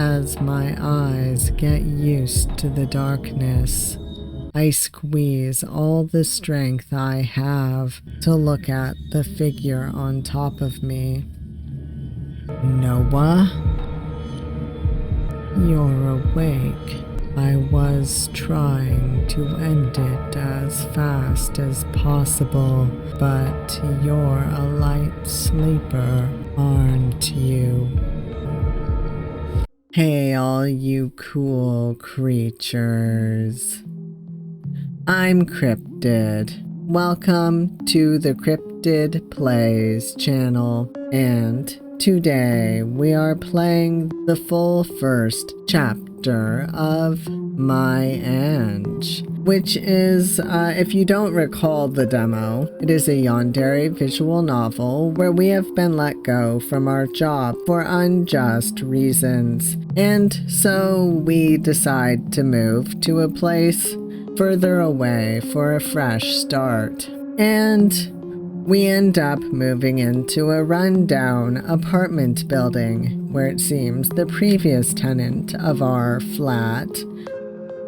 As my eyes get used to the darkness, I squeeze all the strength I have to look at the figure on top of me. Noah? You're awake. I was trying to end it as fast as possible, but you're a light sleeper, aren't you? Hey, all you cool creatures. I'm Cryptid. Welcome to the CryptidPlays channel, and today we are playing the full first chapter of My Ange, which is, if you don't recall the demo, it is a yandere visual novel where we have been let go from our job for unjust reasons, and so we decide to move to a place further away for a fresh start. And we end up moving into a rundown apartment building where it seems the previous tenant of our flat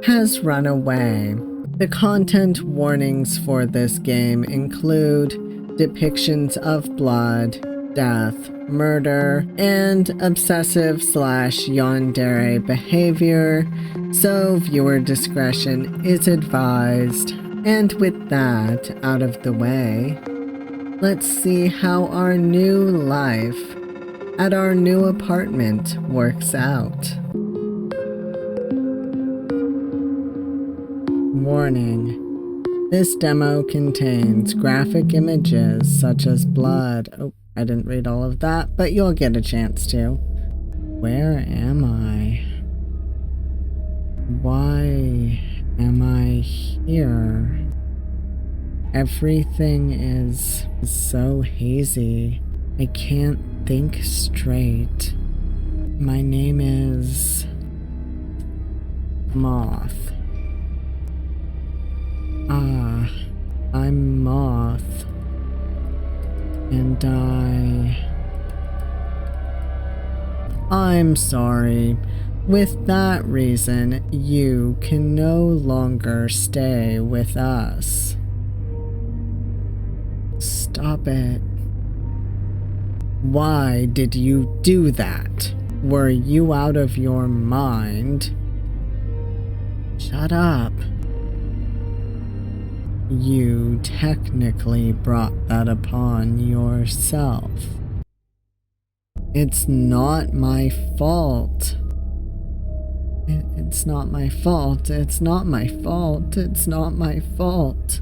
has run away. The content warnings for this game include depictions of blood, death, murder, and obsessive/yandere behavior, so viewer discretion is advised. And with that out of the way, let's see how our new life at our new apartment works out. Warning. This demo contains graphic images such as blood. Oh, I didn't read all of that, but you'll get a chance to. Where am I? Why am I here? Everything is so hazy. I can't think straight. My name is Moth. I'm Moth. And I'm sorry. With that reason, you can no longer stay with us. Stop it. Why did you do that? Were you out of your mind? Shut up. You technically brought that upon yourself. It's not my fault. It's not my fault. It's not my fault. It's not my fault.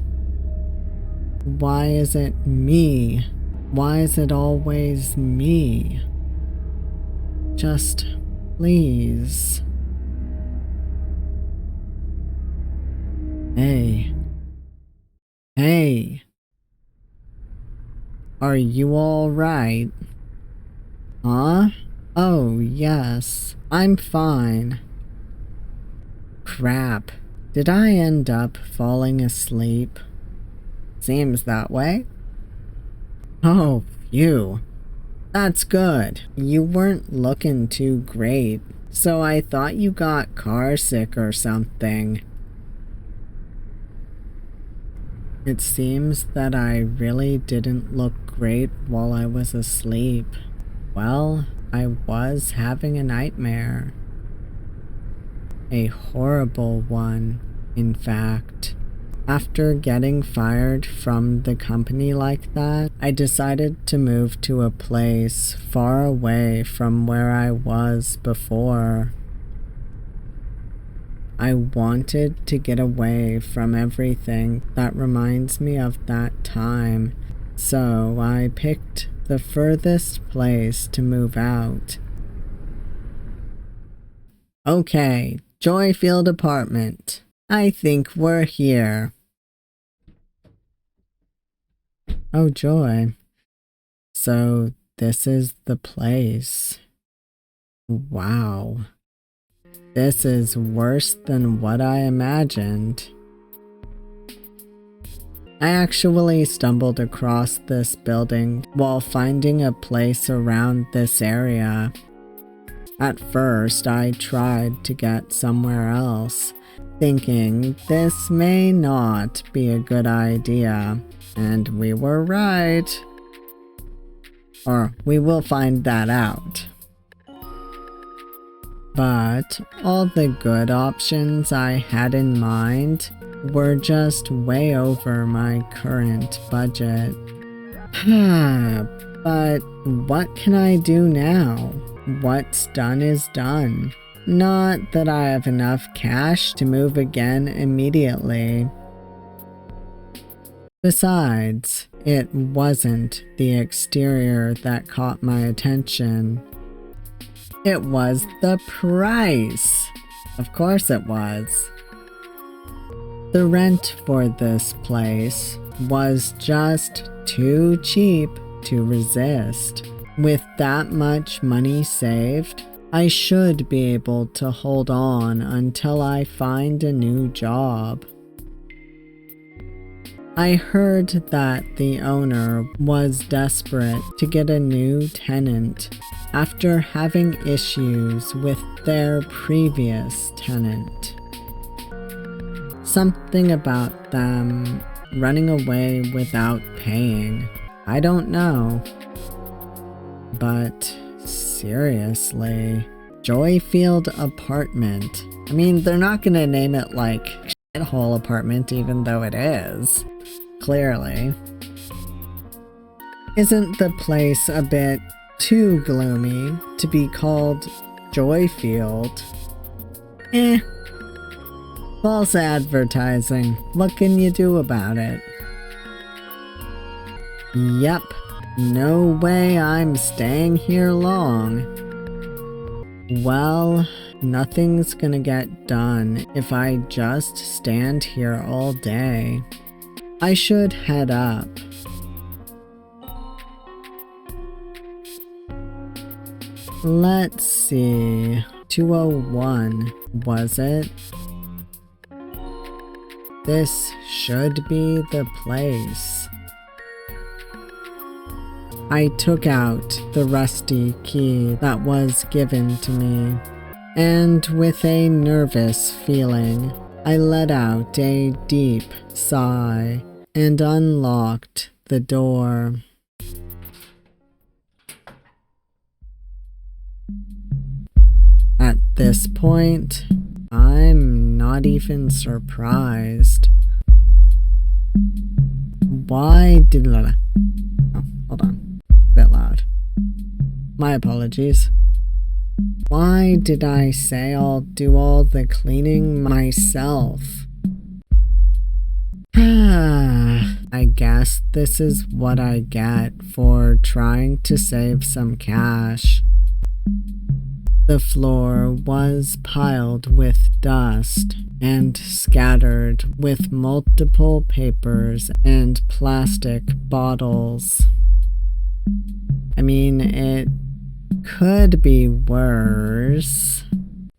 Why is it me? Why is it always me? Just please. Hey. Hey. Are you all right? Huh? Oh, yes. I'm fine. Crap. Did I end up falling asleep? Seems that way. Oh, phew. That's good. You weren't looking too great, so I thought you got car sick or something. It seems that I really didn't look great while I was asleep. Well, I was having a nightmare. A horrible one, in fact. After getting fired from the company like that, I decided to move to a place far away from where I was before. I wanted to get away from everything that reminds me of that time, so I picked the furthest place to move out. Okay, Joyfield Apartment. I think we're here. Oh, joy. So this is the place. Wow. This is worse than what I imagined. I actually stumbled across this building while finding a place around this area. At first, I tried to get somewhere else, thinking this may not be a good idea, and we were right. Or we will find that out. But all the good options I had in mind were just way over my current budget. But what can I do now? What's done is done. Not that I have enough cash to move again immediately. Besides, it wasn't the exterior that caught my attention. It was the price. Of course it was. The rent for this place was just too cheap to resist. With that much money saved, I should be able to hold on until I find a new job. I heard that the owner was desperate to get a new tenant after having issues with their previous tenant. Something about them running away without paying. I don't know. But seriously, Joyfield Apartment. I mean, they're not gonna name it like Shithole Apartment even though it is. Clearly. Isn't the place a bit too gloomy to be called Joyfield? False advertising. What can you do about it? Yep. No way I'm staying here long. Well, nothing's gonna get done if I just stand here all day. I should head up. Let's see. 201, was it? This should be the place. I took out the rusty key that was given to me, and with a nervous feeling, I let out a deep sigh and unlocked the door. At this point, I'm not even surprised. Why did I... Oh, hold on. A bit loud. My apologies. Why did I say I'll do all the cleaning myself? I guess this is what I get for trying to save some cash. The floor was piled with dust and scattered with multiple papers and plastic bottles. I mean, it could be worse,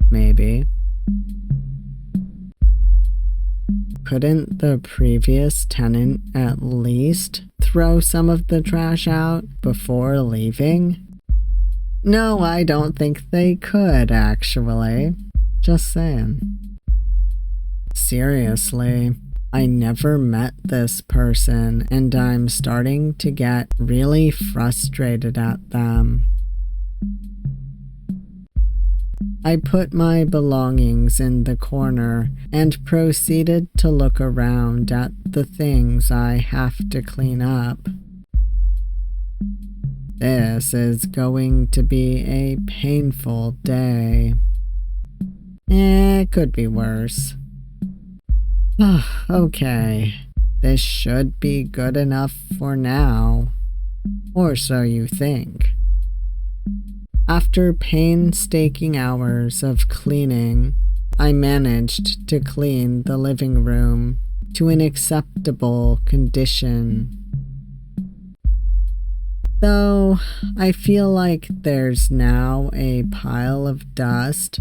maybe. Couldn't the previous tenant at least throw some of the trash out before leaving? No, I don't think they could, actually. Just saying. Seriously, I never met this person, and I'm starting to get really frustrated at them. I put my belongings in the corner and proceeded to look around at the things I have to clean up. This is going to be a painful day. It could be worse. Okay, this should be good enough for now. Or so you think. After painstaking hours of cleaning, I managed to clean the living room to an acceptable condition. Though, I feel like there's now a pile of dust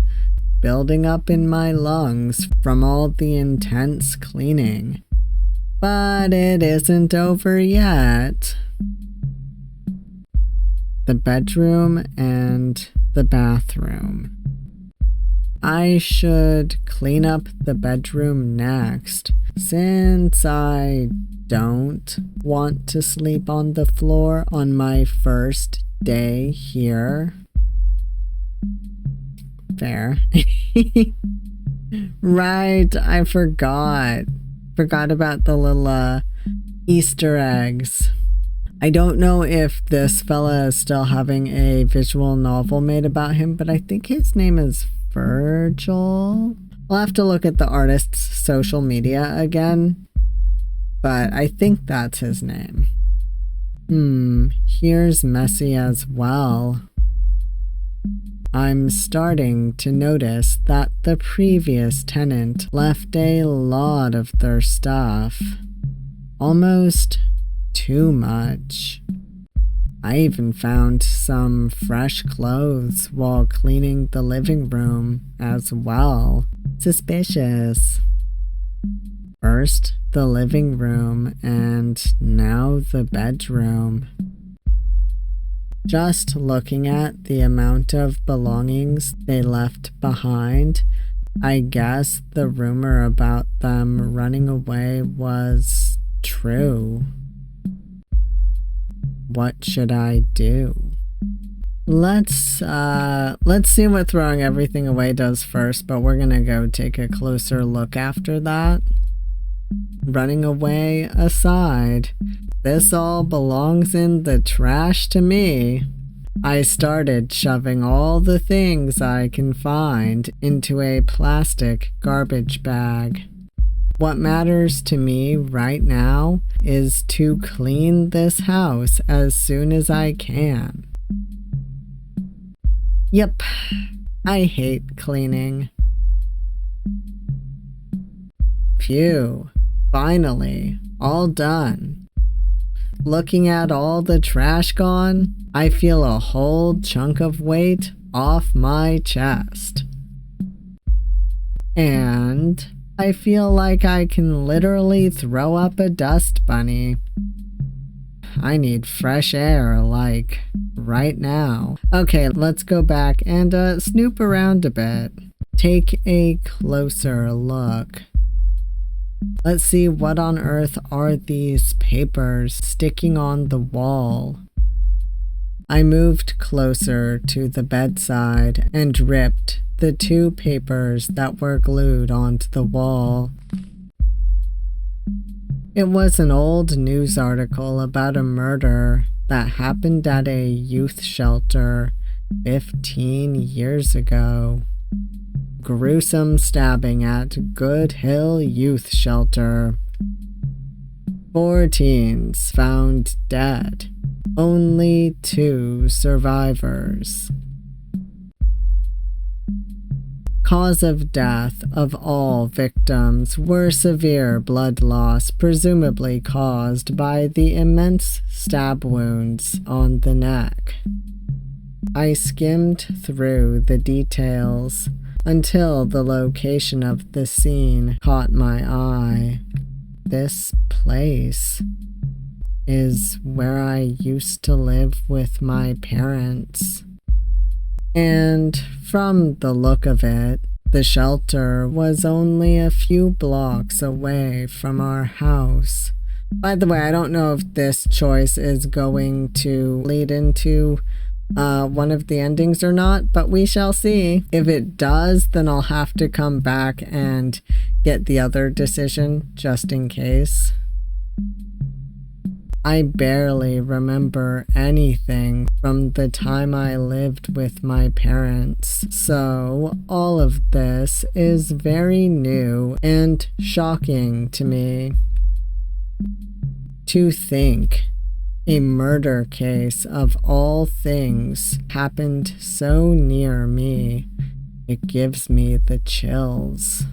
building up in my lungs from all the intense cleaning. But it isn't over yet. The bedroom and the bathroom. I should clean up the bedroom next, since I don't want to sleep on the floor on my first day here. Fair. Right, I forgot. Forgot about the little Easter eggs. I don't know if this fella is still having a visual novel made about him, but I think his name is Virgil. I'll have to look at the artist's social media again, but I think that's his name. Here's messy as well. I'm starting to notice that the previous tenant left a lot of their stuff. Almost too much. I even found some fresh clothes while cleaning the living room as well. Suspicious. First the living room and now the bedroom. Just looking at the amount of belongings they left behind, I guess the rumor about them running away was true. What should I do? Let's see what throwing everything away does first, but we're gonna go take a closer look after that. Running away aside, this all belongs in the trash to me. I started shoving all the things I can find into a plastic garbage bag. What matters to me right now is to clean this house as soon as I can. Yep, I hate cleaning. Phew, finally, all done. Looking at all the trash gone, I feel a whole chunk of weight off my chest. And I feel like I can literally throw up a dust bunny. I need fresh air, like, right now. Okay, let's go back and snoop around a bit. Take a closer look. Let's see, what on earth are these papers sticking on the wall? I moved closer to the bedside and ripped the two papers that were glued onto the wall. It was an old news article about a murder that happened at a youth shelter 15 years ago. Gruesome stabbing at Good Hill Youth Shelter. 4 teens found dead. Only 2 survivors. Cause of death of all victims were severe blood loss, presumably caused by the immense stab wounds on the neck. I skimmed through the details until the location of the scene caught my eye. This place is where I used to live with my parents. And from the look of it, the shelter was only a few blocks away from our house. By the way, I don't know if this choice is going to lead into one of the endings or not, but we shall see. If it does, then I'll have to come back and get the other decision just in case. I barely remember anything from the time I lived with my parents, so all of this is very new and shocking to me. To think a murder case of all things happened so near me, it gives me the chills.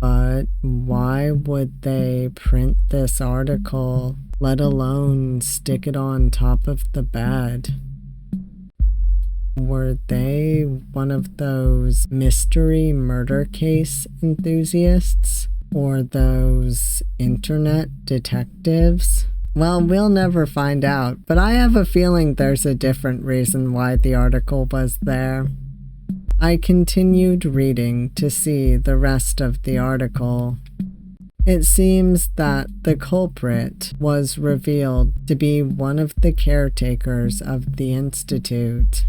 But why would they print this article, let alone stick it on top of the bed? Were they one of those mystery murder case enthusiasts? Or those internet detectives? Well, we'll never find out, but I have a feeling there's a different reason why the article was there. I continued reading to see the rest of the article. It seems that the culprit was revealed to be one of the caretakers of the institute.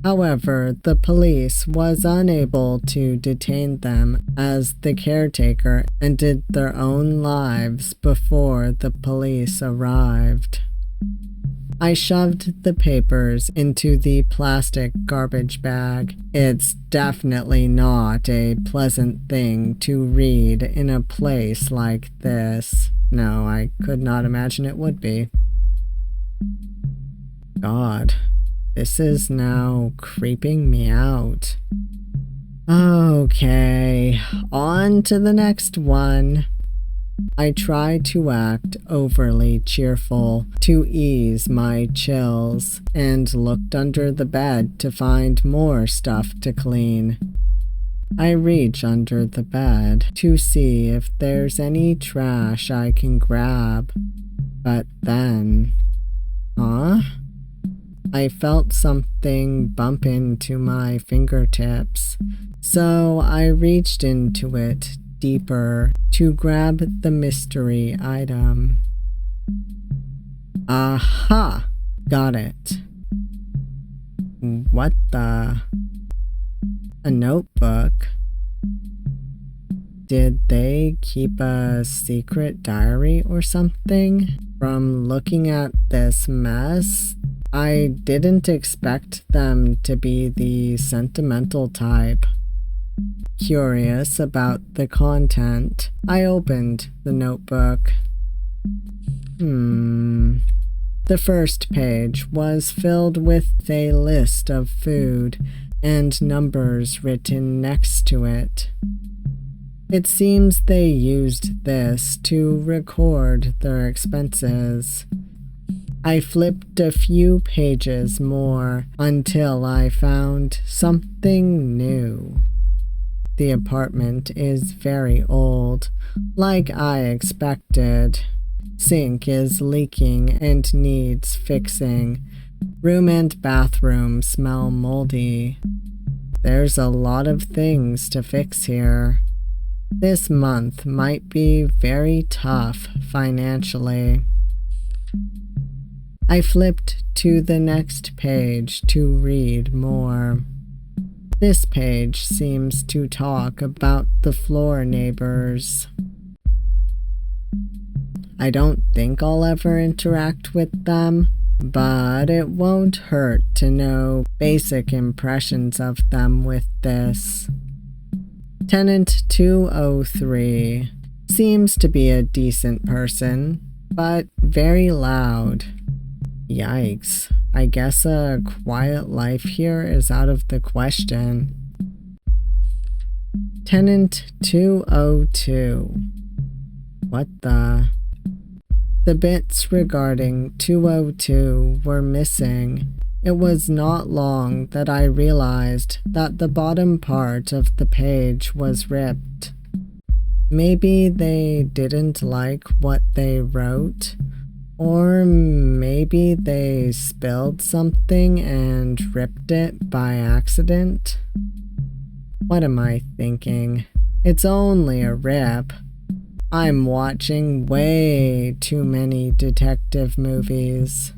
However, the police was unable to detain them as the caretaker ended their own lives before the police arrived. I shoved the papers into the plastic garbage bag. It's definitely not a pleasant thing to read in a place like this. No, I could not imagine it would be. God, this is now creeping me out. Okay, on to the next one. I tried to act overly cheerful to ease my chills and looked under the bed to find more stuff to clean. I reach under the bed to see if there's any trash I can grab, but then... I felt something bump into my fingertips, so I reached into it deeper to grab the mystery item. Aha! Got it. What the? A notebook? Did they keep a secret diary or something? From looking at this mess, I didn't expect them to be the sentimental type. Curious about the content, I opened the notebook. The first page was filled with a list of food and numbers written next to it. It seems they used this to record their expenses. I flipped a few pages more until I found something new. The apartment is very old, like I expected. Sink is leaking and needs fixing. Room and bathroom smell moldy. There's a lot of things to fix here. This month might be very tough financially. I flipped to the next page to read more. This page seems to talk about the floor neighbors. I don't think I'll ever interact with them, but it won't hurt to know basic impressions of them with this. Tenant 203 seems to be a decent person, but very loud. Yikes, I guess a quiet life here is out of the question. Tenant 202. What the? The bits regarding 202 were missing. It was not long that I realized that the bottom part of the page was ripped. Maybe they didn't like what they wrote, or maybe they spilled something and ripped it by accident. What am I thinking? It's only a rip. I'm watching way too many detective movies.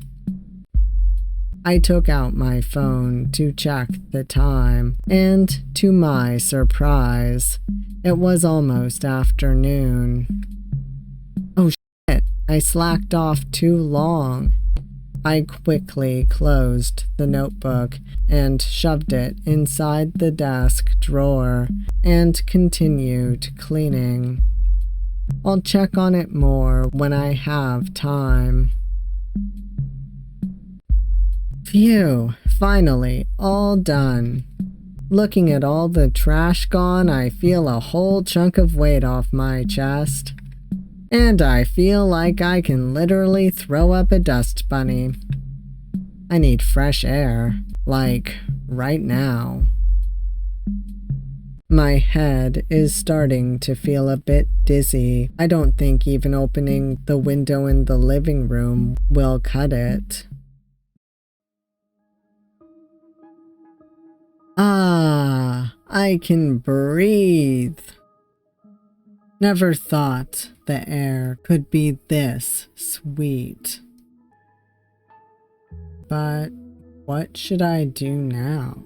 I took out my phone to check the time, and to my surprise, it was almost afternoon. Oh shit, I slacked off too long. I quickly closed the notebook and shoved it inside the desk drawer and continued cleaning. I'll check on it more when I have time. Phew, finally, all done. Looking at all the trash gone, I feel a whole chunk of weight off my chest. And I feel like I can literally throw up a dust bunny. I need fresh air, like right now. My head is starting to feel a bit dizzy. I don't think even opening the window in the living room will cut it. Ah, I can breathe. Never thought the air could be this sweet. But what should I do now?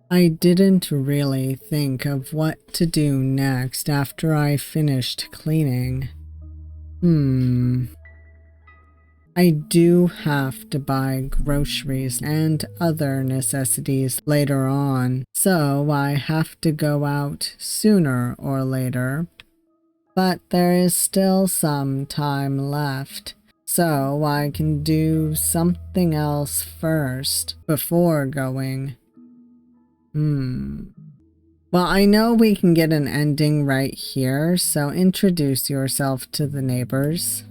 I didn't really think of what to do next after I finished cleaning. I do have to buy groceries and other necessities later on, so I have to go out sooner or later. But there is still some time left, so I can do something else first before going. Well, I know we can get an ending right here, so introduce yourself to the neighbors.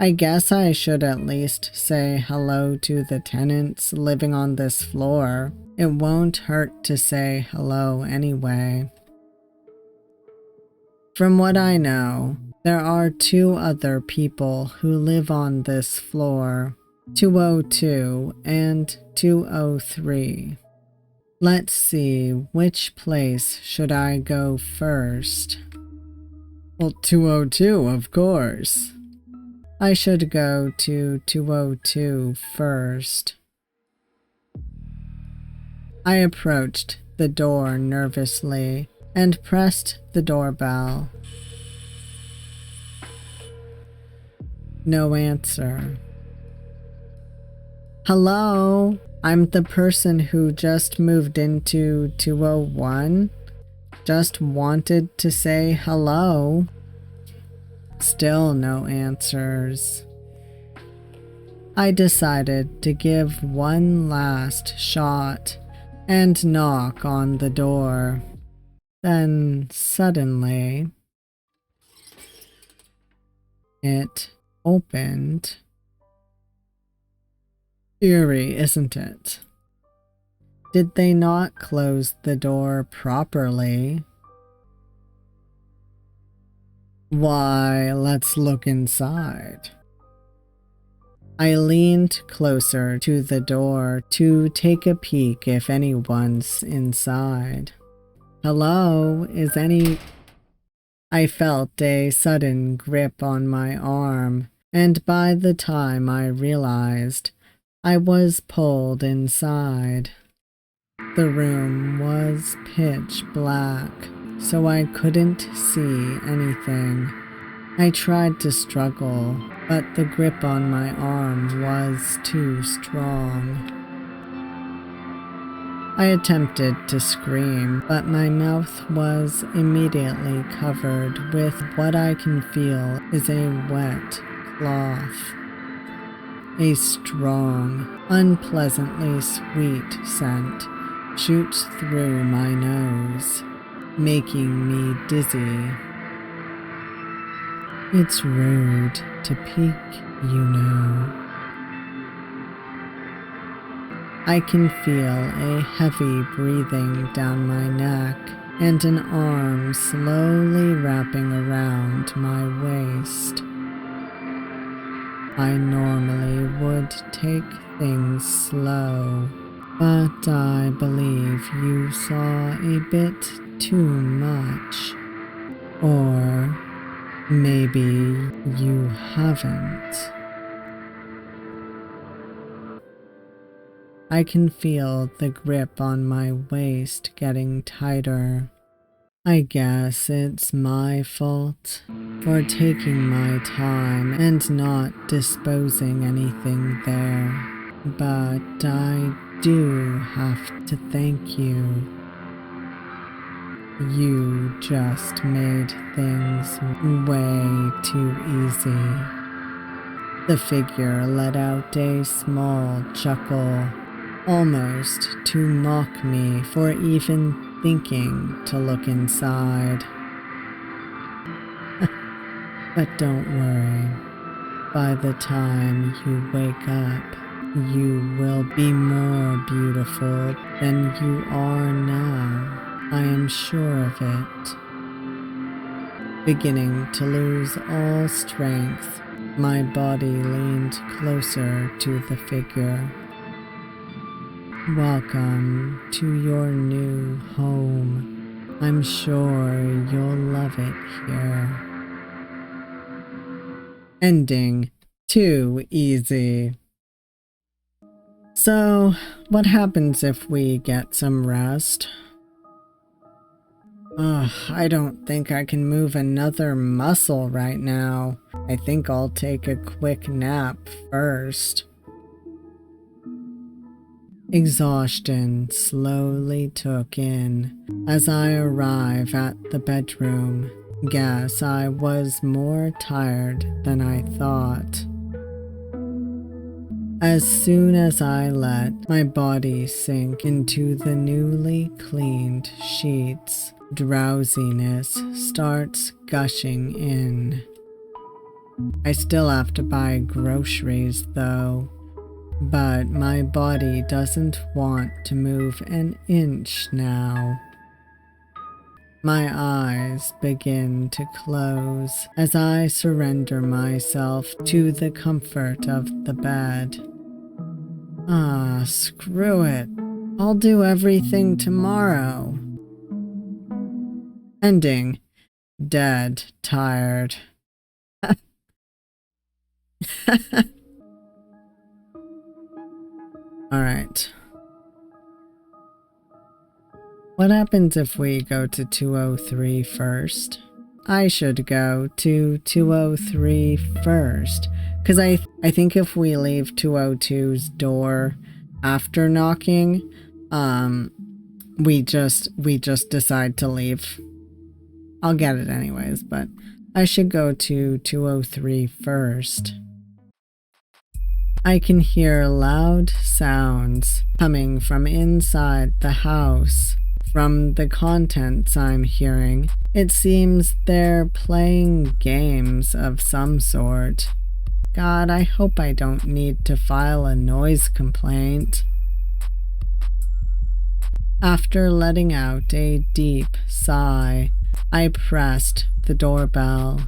I guess I should at least say hello to the tenants living on this floor. It won't hurt to say hello anyway. From what I know, there are 2 other people who live on this floor, 202 and 203. Let's see, which place should I go first? Well, 202, of course. I should go to 202 first. I approached the door nervously and pressed the doorbell. No answer. Hello? I'm the person who just moved into 201. Just wanted to say hello. Still no answers. I decided to give one last shot and knock on the door. Then suddenly, it opened. Eerie, isn't it? Did they not close the door properly? Why, let's look inside. I leaned closer to the door to take a peek if anyone's inside. Hello, is any... I felt a sudden grip on my arm, and by the time I realized, I was pulled inside. The room was pitch black, so I couldn't see anything. I tried to struggle, but the grip on my arm was too strong. I attempted to scream, but my mouth was immediately covered with what I can feel is a wet cloth. A strong, unpleasantly sweet scent shoots through my nose, making me dizzy. It's rude to peek, you know. I can feel a heavy breathing down my neck and an arm slowly wrapping around my waist. I normally would take things slow, but I believe you saw a bit too much. Or maybe you haven't. I can feel the grip on my waist getting tighter. I guess it's my fault for taking my time and not disposing anything there, but I do have to thank you. You just made things way too easy. The figure let out a small chuckle, almost to mock me for even thinking to look inside. But don't worry, by the time you wake up, you will be more beautiful than you are now. I am sure of it. Beginning to lose all strength, my body leaned closer to the figure. Welcome to your new home. I'm sure you'll love it here. Ending. Too easy. So, what happens if we get some rest? Ugh, I don't think I can move another muscle right now. I think I'll take a quick nap first. Exhaustion slowly took in as I arrive at the bedroom. Guess I was more tired than I thought. As soon as I let my body sink into the newly cleaned sheets, drowsiness starts gushing in. I still have to buy groceries though, but my body doesn't want to move an inch now. My eyes begin to close as I surrender myself to the comfort of the bed. Ah, screw it. I'll do everything tomorrow. Ending. Dead tired. Alright. What happens if we go to 203 first? I should go to 203 first, because I think if we leave 202's door after knocking, we just decide to leave. I'll get it anyways, but I should go to 203 first. I can hear loud sounds coming from inside the house. From the contents I'm hearing, it seems they're playing games of some sort. God, I hope I don't need to file a noise complaint. After letting out a deep sigh, I pressed the doorbell.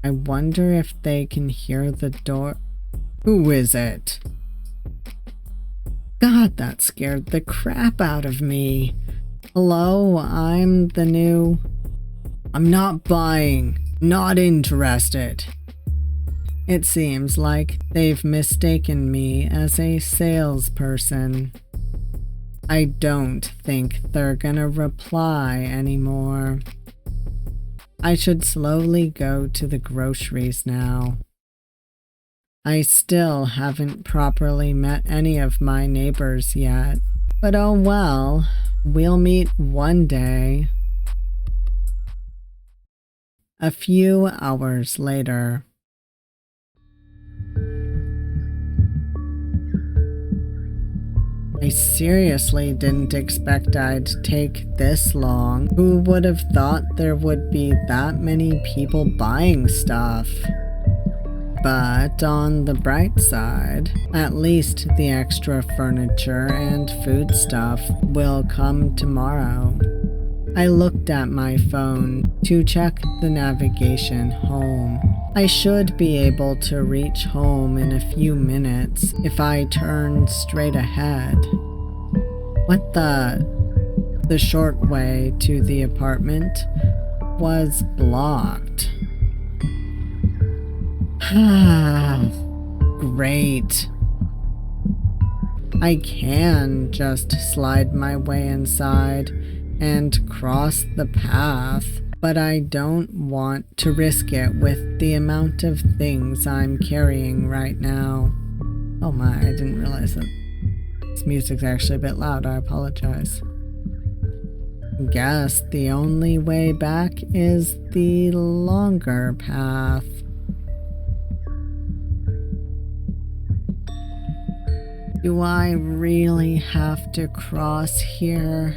I wonder if they can hear the door. Who is it? God, that scared the crap out of me. Hello, I'm the new... I'm not buying. Not interested. It seems like they've mistaken me as a salesperson. I don't think they're gonna reply anymore. I should slowly go to the groceries now. I still haven't properly met any of my neighbors yet, but oh well, we'll meet one day. A few hours later. I seriously didn't expect I'd take this long. Who would have thought there would be that many people buying stuff? But on the bright side, at least the extra furniture and food stuff will come tomorrow. I looked at my phone to check the navigation home. I should be able to reach home in a few minutes if I turn straight ahead. What the? The short way to the apartment was blocked. Great. I can just slide my way inside and cross the path, but I don't want to risk it with the amount of things I'm carrying right now. Oh my, I didn't realize that this music's actually a bit loud. I apologize. Guess the only way back is the longer path. Do I really have to cross here?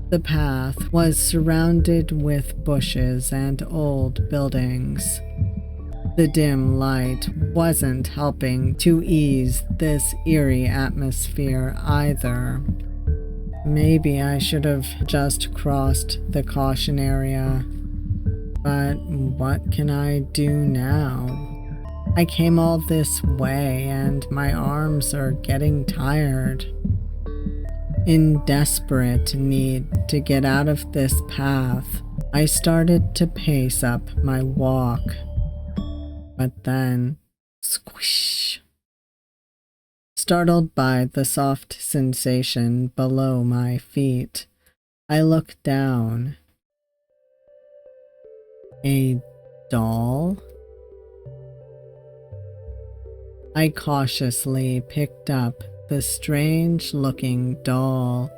The path was surrounded with bushes and old buildings. The dim light wasn't helping to ease this eerie atmosphere either. Maybe I should have just crossed the caution area. But what can I do now? I came all this way and my arms are getting tired. In desperate need to get out of this path, I started to pace up my walk. But then, squish. Startled by the soft sensation below my feet, I looked down. A doll? I cautiously picked up the strange-looking doll.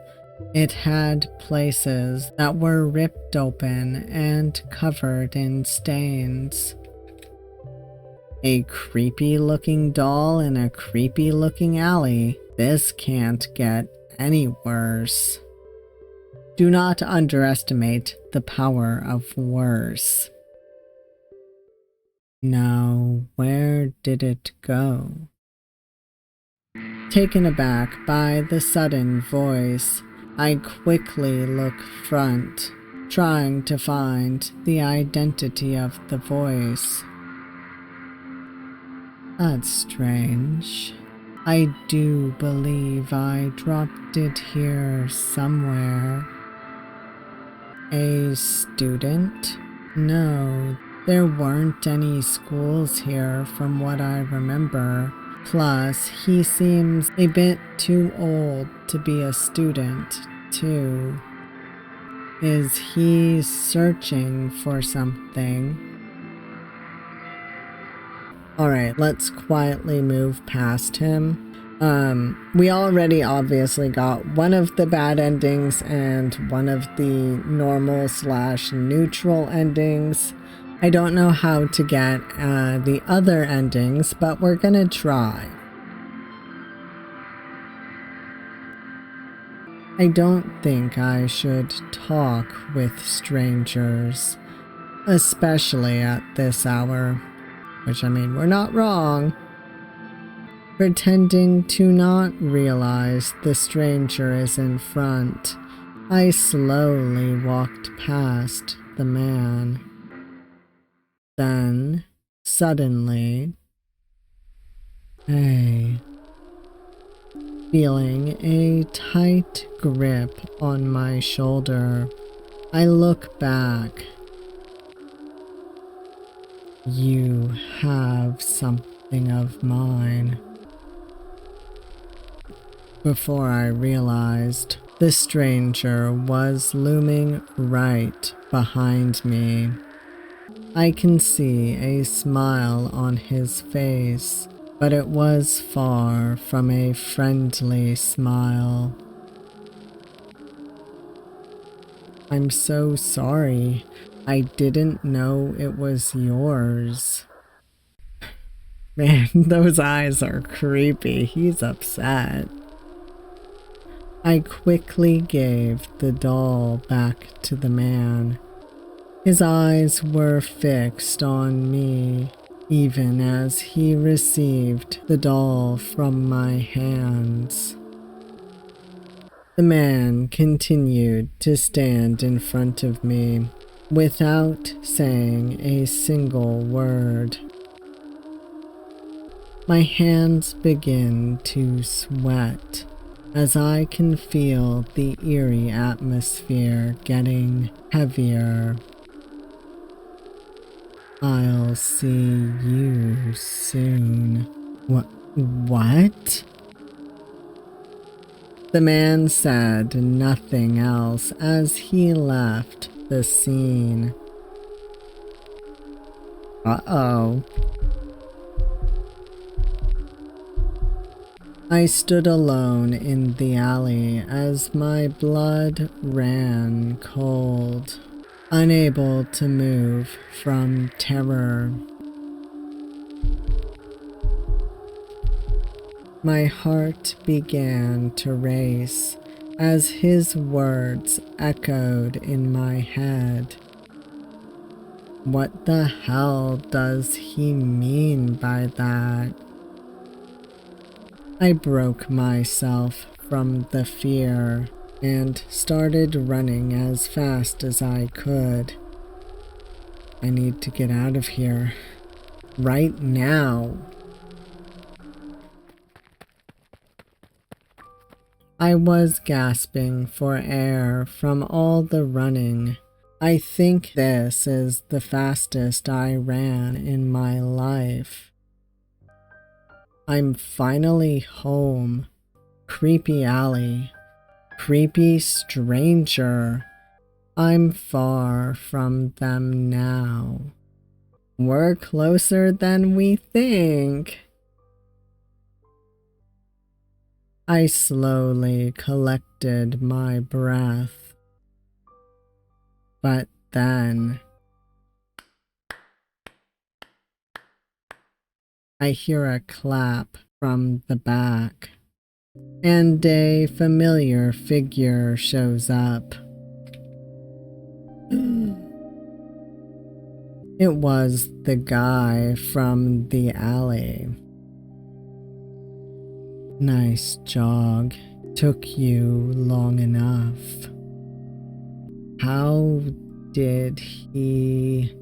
It had places that were ripped open and covered in stains. A creepy-looking doll in a creepy-looking alley. This can't get any worse. Do not underestimate the power of worse. Now, where did it go? Taken aback by the sudden voice, I quickly look front, trying to find the identity of the voice. That's strange. I do believe I dropped it here somewhere. A student? No, there weren't any schools here from what I remember. Plus, he seems a bit too old to be a student, too. Is he searching for something? Alright, let's quietly move past him. We already obviously got one of the bad endings and one of the normal/neutral endings. I don't know how to get the other endings, but we're gonna try. I don't think I should talk with strangers, especially at this hour. Which, I mean, we're not wrong. Pretending to not realize the stranger is in front, I slowly walked past the man. Then, suddenly, feeling a tight grip on my shoulder, I look back. You have something of mine. Before I realized, the stranger was looming right behind me. I can see a smile on his face, but it was far from a friendly smile. I'm so sorry. I didn't know it was yours. Man, those eyes are creepy. He's upset. I quickly gave the doll back to the man. His eyes were fixed on me, even as he received the doll from my hands. The man continued to stand in front of me, without saying a single word. My hands begin to sweat as I can feel the eerie atmosphere getting heavier. I'll see you soon. What? The man said nothing else as he left the scene. Uh-oh. I stood alone in the alley as my blood ran cold, unable to move from terror. My heart began to race as his words echoed in my head. What the hell does he mean by that? I broke myself from the fear and started running as fast as I could. I need to get out of here. Right now. I was gasping for air from all the running. I think this is the fastest I ran in my life. I'm finally home. Creepy alley. Creepy stranger. I'm far from them now. We're closer than we think. I slowly collected my breath. But then I hear a clap from the back, and a familiar figure shows up. It was the guy from the alley. Nice jog. Took you long enough. How did he...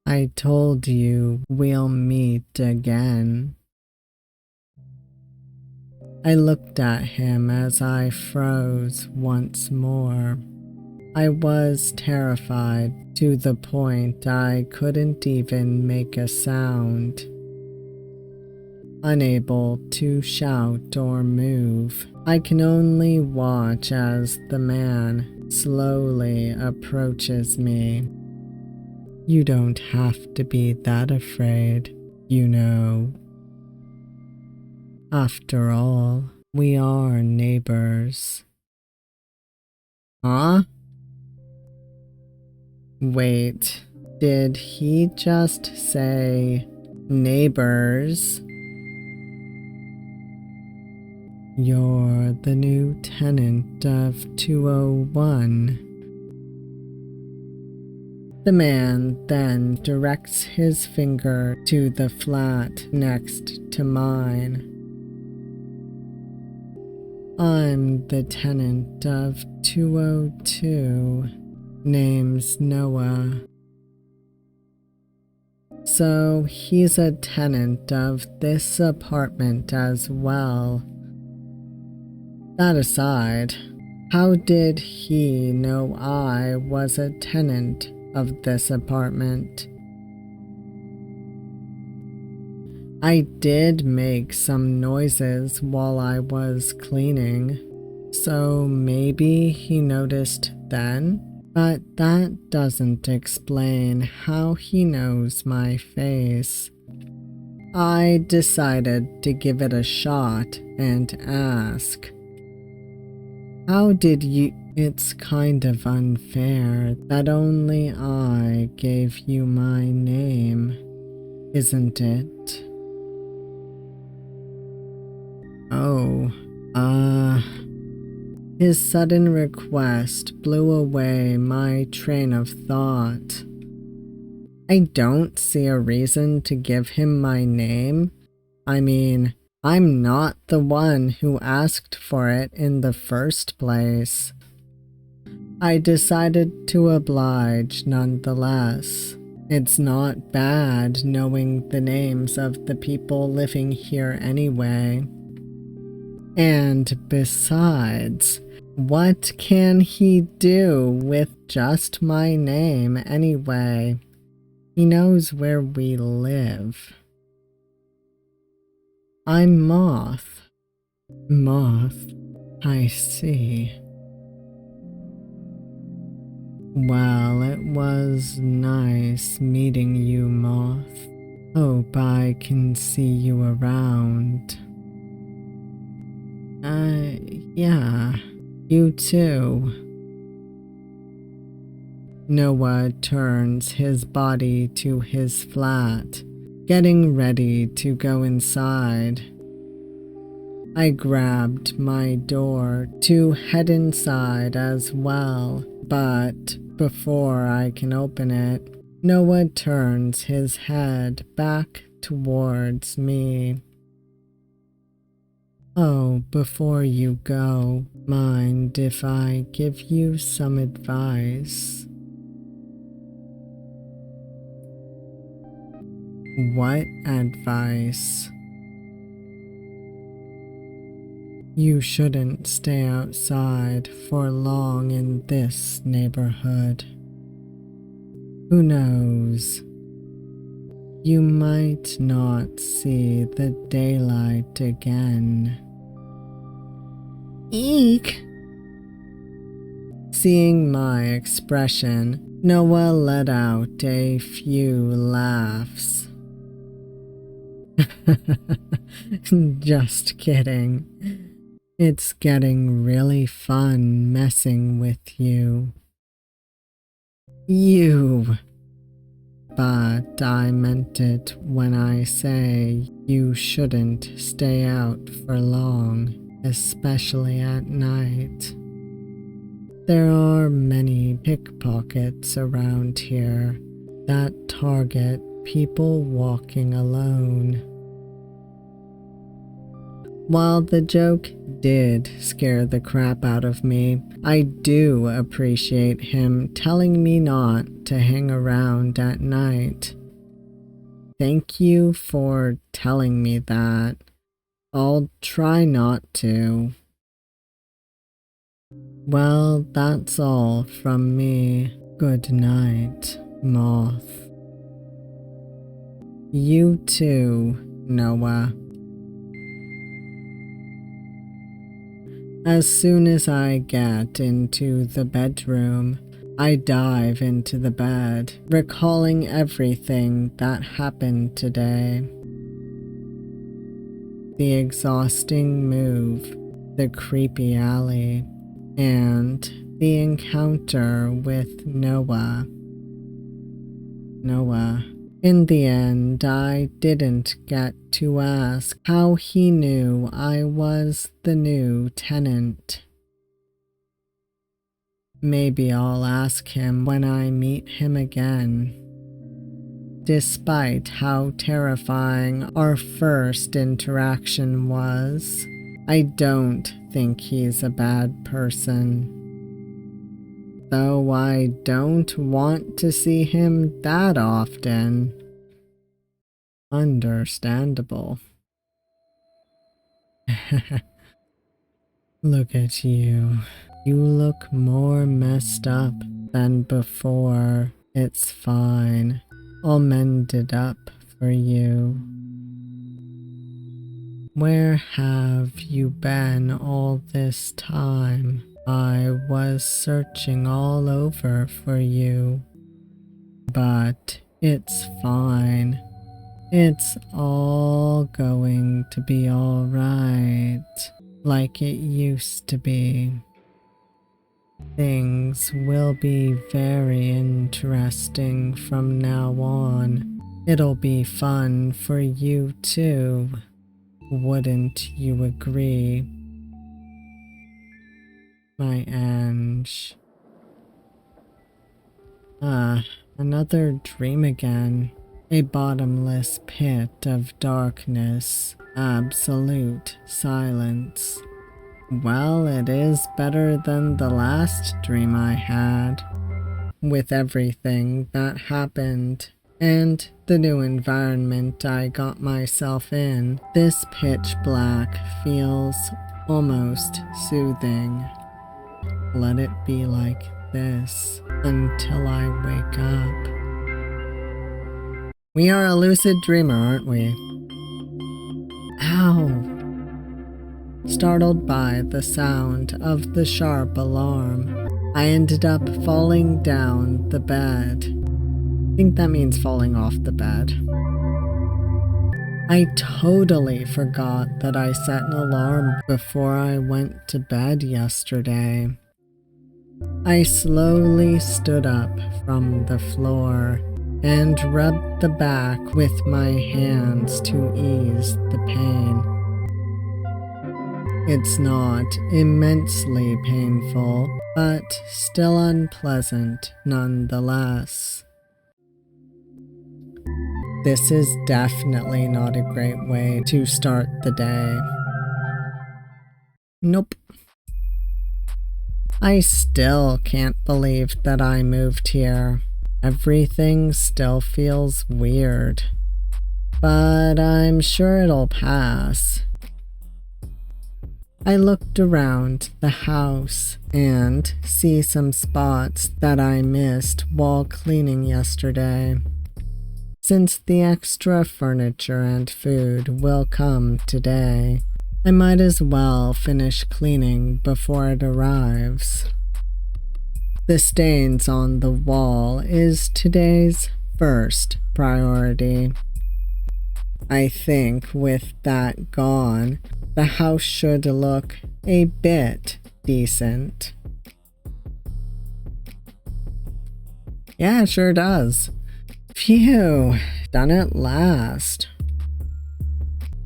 I told you we'll meet again. I looked at him as I froze once more. I was terrified to the point I couldn't even make a sound. Unable to shout or move, I can only watch as the man slowly approaches me. You don't have to be that afraid, you know. After all, we are neighbors. Huh? Wait, did he just say neighbors? You're the new tenant of 201. The man then directs his finger to the flat next to mine. I'm the tenant of 202. Name's Noah. So he's a tenant of this apartment as well. That aside, how did he know I was a tenant of this apartment? I did make some noises while I was cleaning, so maybe he noticed then, but that doesn't explain how he knows my face. I decided to give it a shot and ask, how did you... It's kind of unfair that only I gave you my name, isn't it? Oh, his sudden request blew away my train of thought. I don't see a reason to give him my name. I mean, I'm not the one who asked for it in the first place. I decided to oblige nonetheless. It's not bad knowing the names of the people living here anyway. And besides, what can he do with just my name anyway? He knows where we live. I'm Moth. Moth, I see. Well, it was nice meeting you, Moth. Hope I can see you around. Yeah, you too. Noah turns his body to his flat, getting ready to go inside. I grabbed my door to head inside as well, but before I can open it, Noah turns his head back towards me. Oh, before you go, mind if I give you some advice? What advice? You shouldn't stay outside for long in this neighborhood. Who knows? You might not see the daylight again. Eek! Seeing my expression, Noah let out a few laughs. Just kidding. It's getting really fun messing with you. You! But I meant it when I say you shouldn't stay out for long, especially at night. There are many pickpockets around here that target people walking alone. While the joke did scare the crap out of me, I do appreciate him telling me not to hang around at night. Thank you for telling me that. I'll try not to. Well, that's all from me. Good night, Moth. You too, Noah. As soon as I get into the bedroom, I dive into the bed, recalling everything that happened today. The exhausting move, the creepy alley, and the encounter with Noah. In the end, I didn't get to ask how he knew I was the new tenant. Maybe I'll ask him when I meet him again. Despite how terrifying our first interaction was, I don't think he's a bad person. Though I don't want to see him that often. Understandable. Look at you. You look more messed up than before. It's fine. I'll mend it up for you. Where have you been all this time? I was searching all over for you. But it's fine. It's all going to be alright, like it used to be. Things will be very interesting from now on. It'll be fun for you too. Wouldn't you agree? My Ange. Another dream again. A bottomless pit of darkness. Absolute silence. Well, it is better than the last dream I had. With everything that happened and the new environment I got myself in, this pitch black feels almost soothing. Let it be like this until I wake up. We are a lucid dreamer, aren't we? Ow! Startled by the sound of the sharp alarm, I ended up falling down the bed. I think that means falling off the bed. I totally forgot that I set an alarm before I went to bed yesterday. I slowly stood up from the floor and rubbed the back with my hands to ease the pain. It's not immensely painful, but still unpleasant nonetheless. This is definitely not a great way to start the day. Nope. I still can't believe that I moved here. Everything still feels weird. But I'm sure it'll pass. I looked around the house and see some spots that I missed while cleaning yesterday. Since the extra furniture and food will come today, I might as well finish cleaning before it arrives. The stains on the wall is today's first priority. I think with that gone, the house should look a bit decent. Yeah, it sure does. Phew, done at last.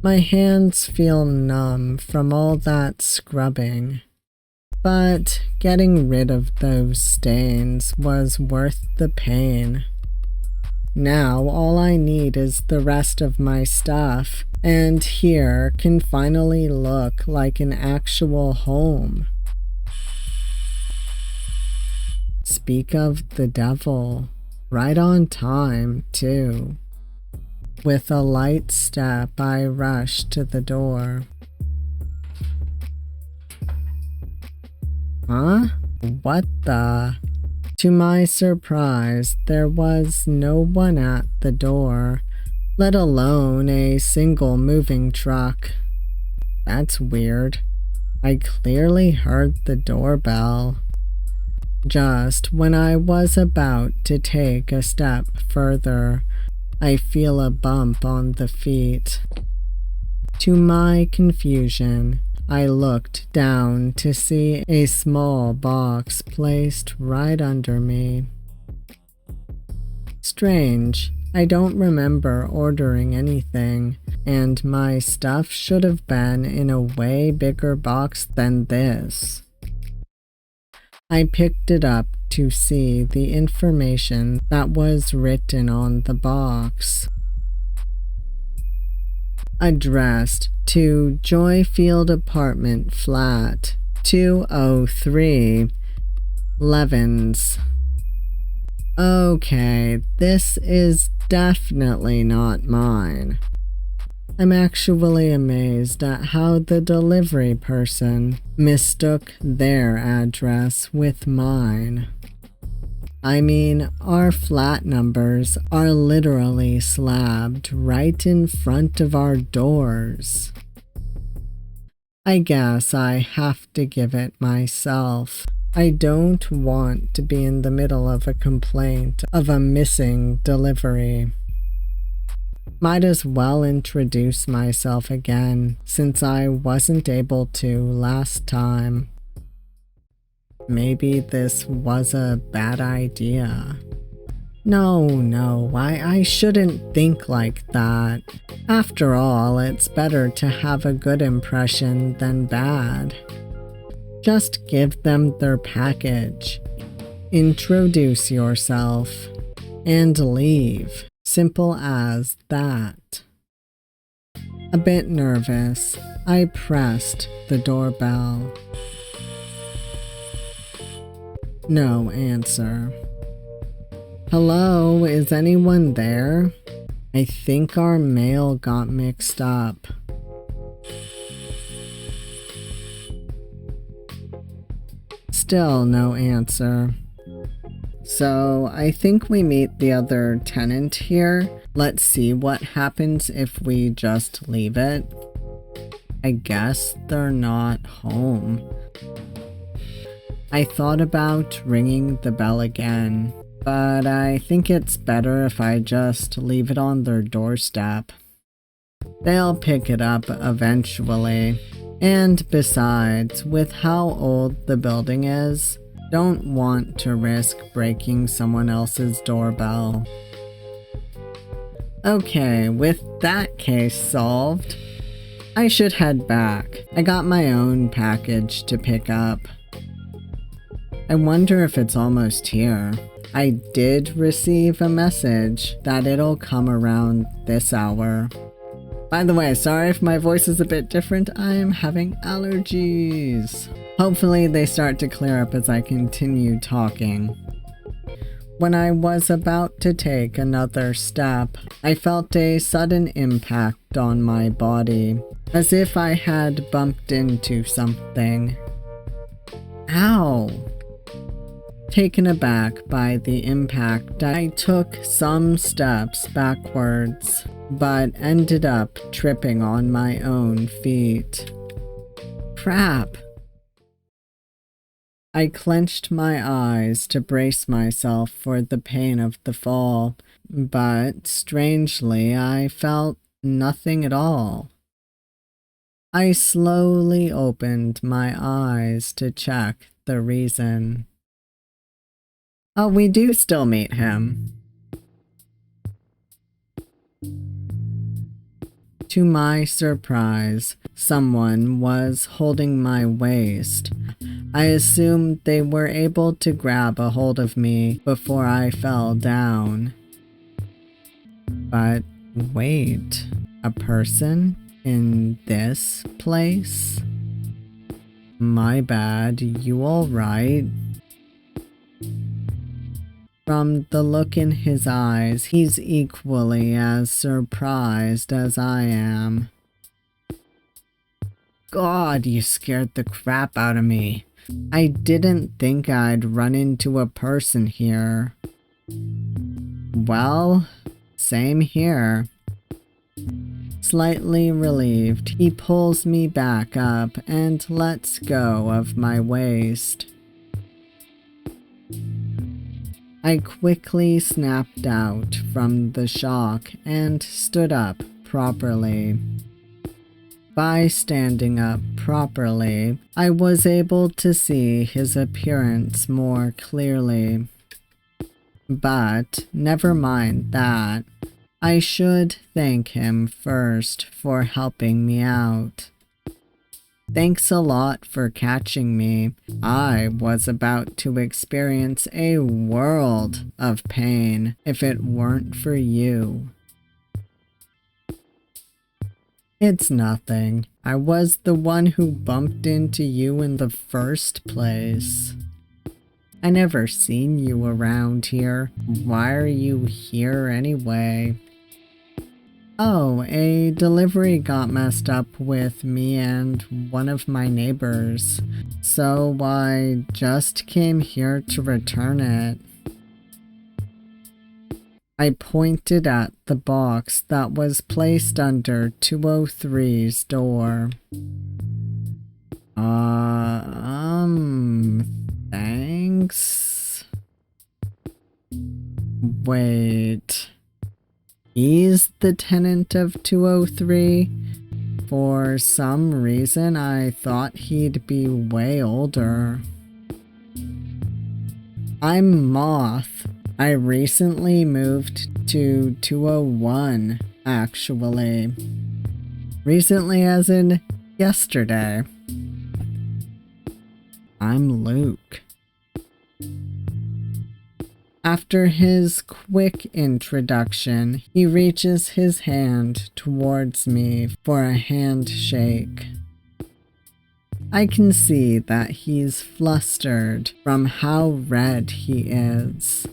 My hands feel numb from all that scrubbing, but getting rid of those stains was worth the pain. Now all I need is the rest of my stuff, and here can finally look like an actual home. Speak of the devil, right on time, too. With a light step, I rush to the door. Huh? What the? To my surprise, there was no one at the door, let alone a single moving truck. That's weird. I clearly heard the doorbell. Just when I was about to take a step further, I feel a bump on the feet. To my confusion, I looked down to see a small box placed right under me. Strange, I don't remember ordering anything, and my stuff should have been in a way bigger box than this. I picked it up to see the information that was written on the box. Addressed to Joyfield Apartment Flat 203, Levens. Okay, this is definitely not mine. I'm actually amazed at how the delivery person mistook their address with mine. I mean, our flat numbers are literally slabbed right in front of our doors. I guess I have to give it myself. I don't want to be in the middle of a complaint of a missing delivery. Might as well introduce myself again, since I wasn't able to last time. Maybe this was a bad idea. No, I shouldn't think like that. After all, it's better to have a good impression than bad. Just give them their package, introduce yourself, and leave. Simple as that. A bit nervous, I pressed the doorbell. No answer. Hello, is anyone there? I think our mail got mixed up. Still no answer. So I think we meet the other tenant here. Let's see what happens if we just leave it. I guess they're not home. I thought about ringing the bell again, but I think it's better if I just leave it on their doorstep. They'll pick it up eventually. And besides, with how old the building is, don't want to risk breaking someone else's doorbell. Okay, with that case solved, I should head back. I got my own package to pick up. I wonder if it's almost here. I did receive a message that it'll come around this hour. By the way, sorry if my voice is a bit different. I am having allergies. Hopefully they start to clear up as I continue talking. When I was about to take another step, I felt a sudden impact on my body, as if I had bumped into something. Ow! Taken aback by the impact, I took some steps backwards, but ended up tripping on my own feet. Crap! I clenched my eyes to brace myself for the pain of the fall, but strangely I felt nothing at all. I slowly opened my eyes to check the reason. Oh, we do still meet him. To my surprise, someone was holding my waist. I assumed they were able to grab a hold of me before I fell down. But wait, a person in this place? My bad, you alright? From the look in his eyes, he's equally as surprised as I am. God, you scared the crap out of me. I didn't think I'd run into a person here. Well, same here. Slightly relieved, he pulls me back up and lets go of my waist. I quickly snapped out from the shock and stood up properly. By standing up properly, I was able to see his appearance more clearly. But never mind that. I should thank him first for helping me out. Thanks a lot for catching me. I was about to experience a world of pain if it weren't for you. It's nothing. I was the one who bumped into you in the first place. I never seen you around here. Why are you here anyway? Oh, a delivery got messed up with me and one of my neighbors, so I just came here to return it. I pointed at the box that was placed under 203's door. Thanks? Wait... He's the tenant of 203? For some reason, I thought he'd be way older. I'm Moth. I recently moved to 201, actually. Recently as in yesterday. I'm Luke. After his quick introduction, he reaches his hand towards me for a handshake. I can see that he's flustered from how red he is.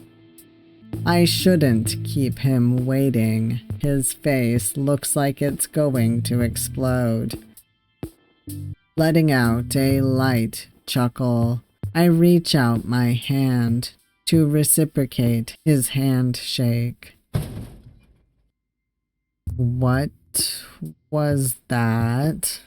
I shouldn't keep him waiting. His face looks like it's going to explode. Letting out a light chuckle, I reach out my hand to reciprocate his handshake. What was that?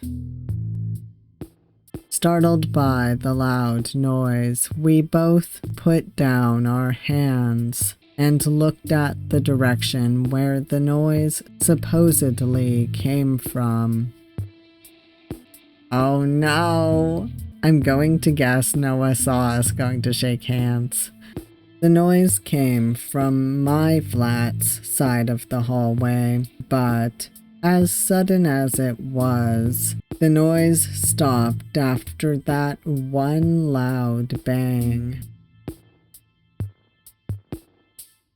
Startled by the loud noise, we both put down our hands and looked at the direction where the noise supposedly came from. Oh no! I'm going to guess Noah saw us going to shake hands. The noise came from my flat's side of the hallway, but As sudden as it was, the noise stopped after that one loud bang.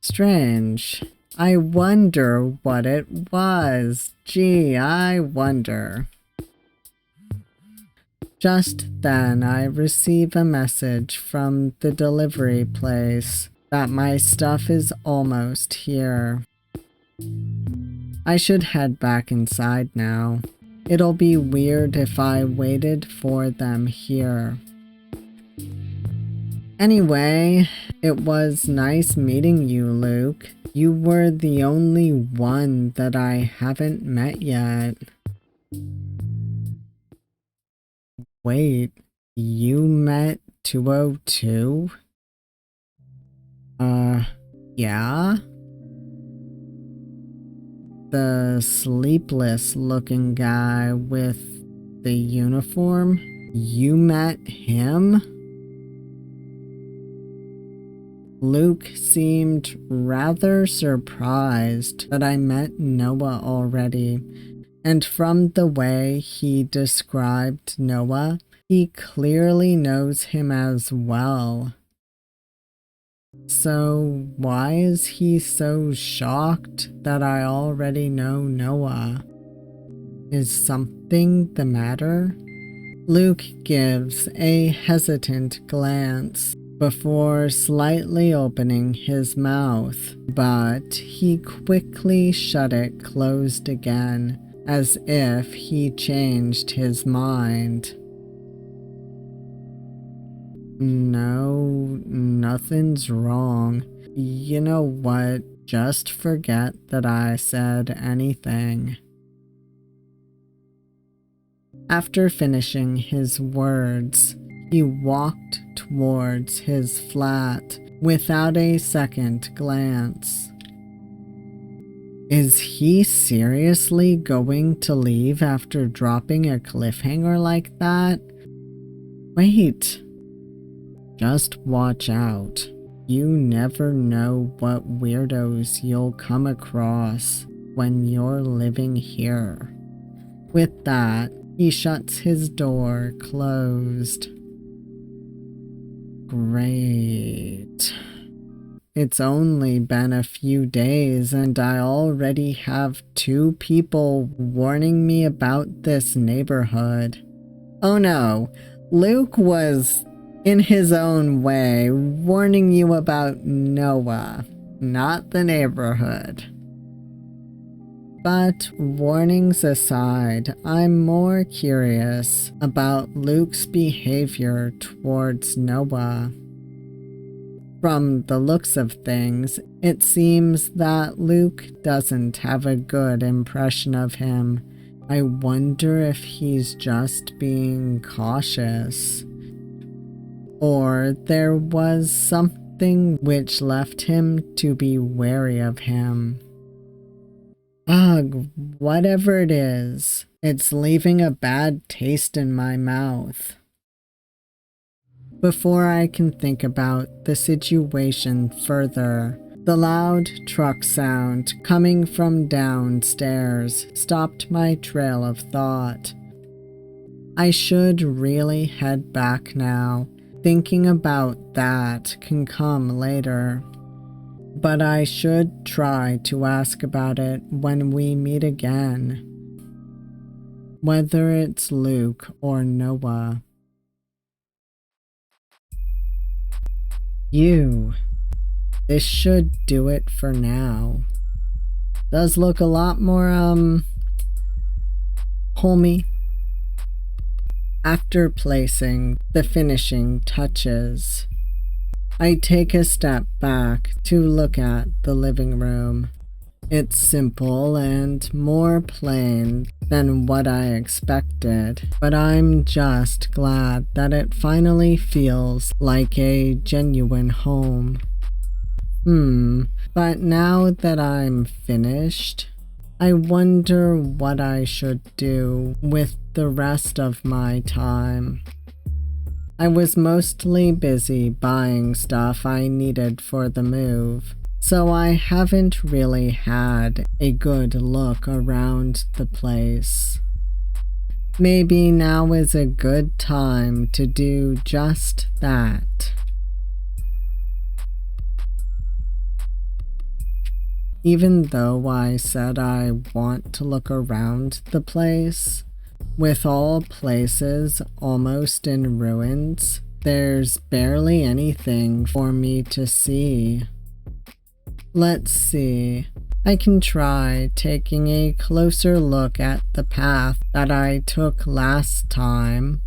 Strange. I wonder what it was. Gee, I wonder. Just then I receive a message from the delivery place that my stuff is almost here. I should head back inside now. It'll be weird if I waited for them here. Anyway, it was nice meeting you, Luke. You were the only one that I haven't met yet. Wait, you met 202? Yeah? The sleepless looking guy with the uniform? You met him? Luke seemed rather surprised that I met Noah already, and from the way he described Noah, he clearly knows him as well. So why is he so shocked that I already know Noah? Is something the matter? Luke gives a hesitant glance before slightly opening his mouth, but he quickly shut it closed again, as if he changed his mind. No, nothing's wrong. You know what? Just forget that I said anything. After finishing his words, he walked towards his flat without a second glance. Is he seriously going to leave after dropping a cliffhanger like that? Wait. Just watch out. You never know what weirdos you'll come across when you're living here. With that, he shuts his door closed. Great. It's only been a few days and I already have 2 people warning me about this neighborhood. Oh no, Luke was, in his own way, warning you about Noah, not the neighborhood. But warnings aside, I'm more curious about Luke's behavior towards Noah. From the looks of things, it seems that Luke doesn't have a good impression of him. I wonder if he's just being cautious. Or there was something which left him to be wary of him. Ugh, whatever it is, it's leaving a bad taste in my mouth. Before I can think about the situation further, the loud truck sound coming from downstairs stopped my trail of thought. I should really head back now. Thinking about that can come later. But I should try to ask about it when we meet again. Whether it's Luke or Noah. This should do it for now. Does look a lot more, homey. After placing the finishing touches, I take a step back to look at the living room. It's simple and more plain than what I expected, but I'm just glad that it finally feels like a genuine home. But now that I'm finished, I wonder what I should do with the rest of my time. I was mostly busy buying stuff I needed for the move, so I haven't really had a good look around the place. Maybe now is a good time to do just that. Even though I said I want to look around the place, with all places almost in ruins, there's barely anything for me to see. Let's see. I can try taking a closer look at the path that I took last time.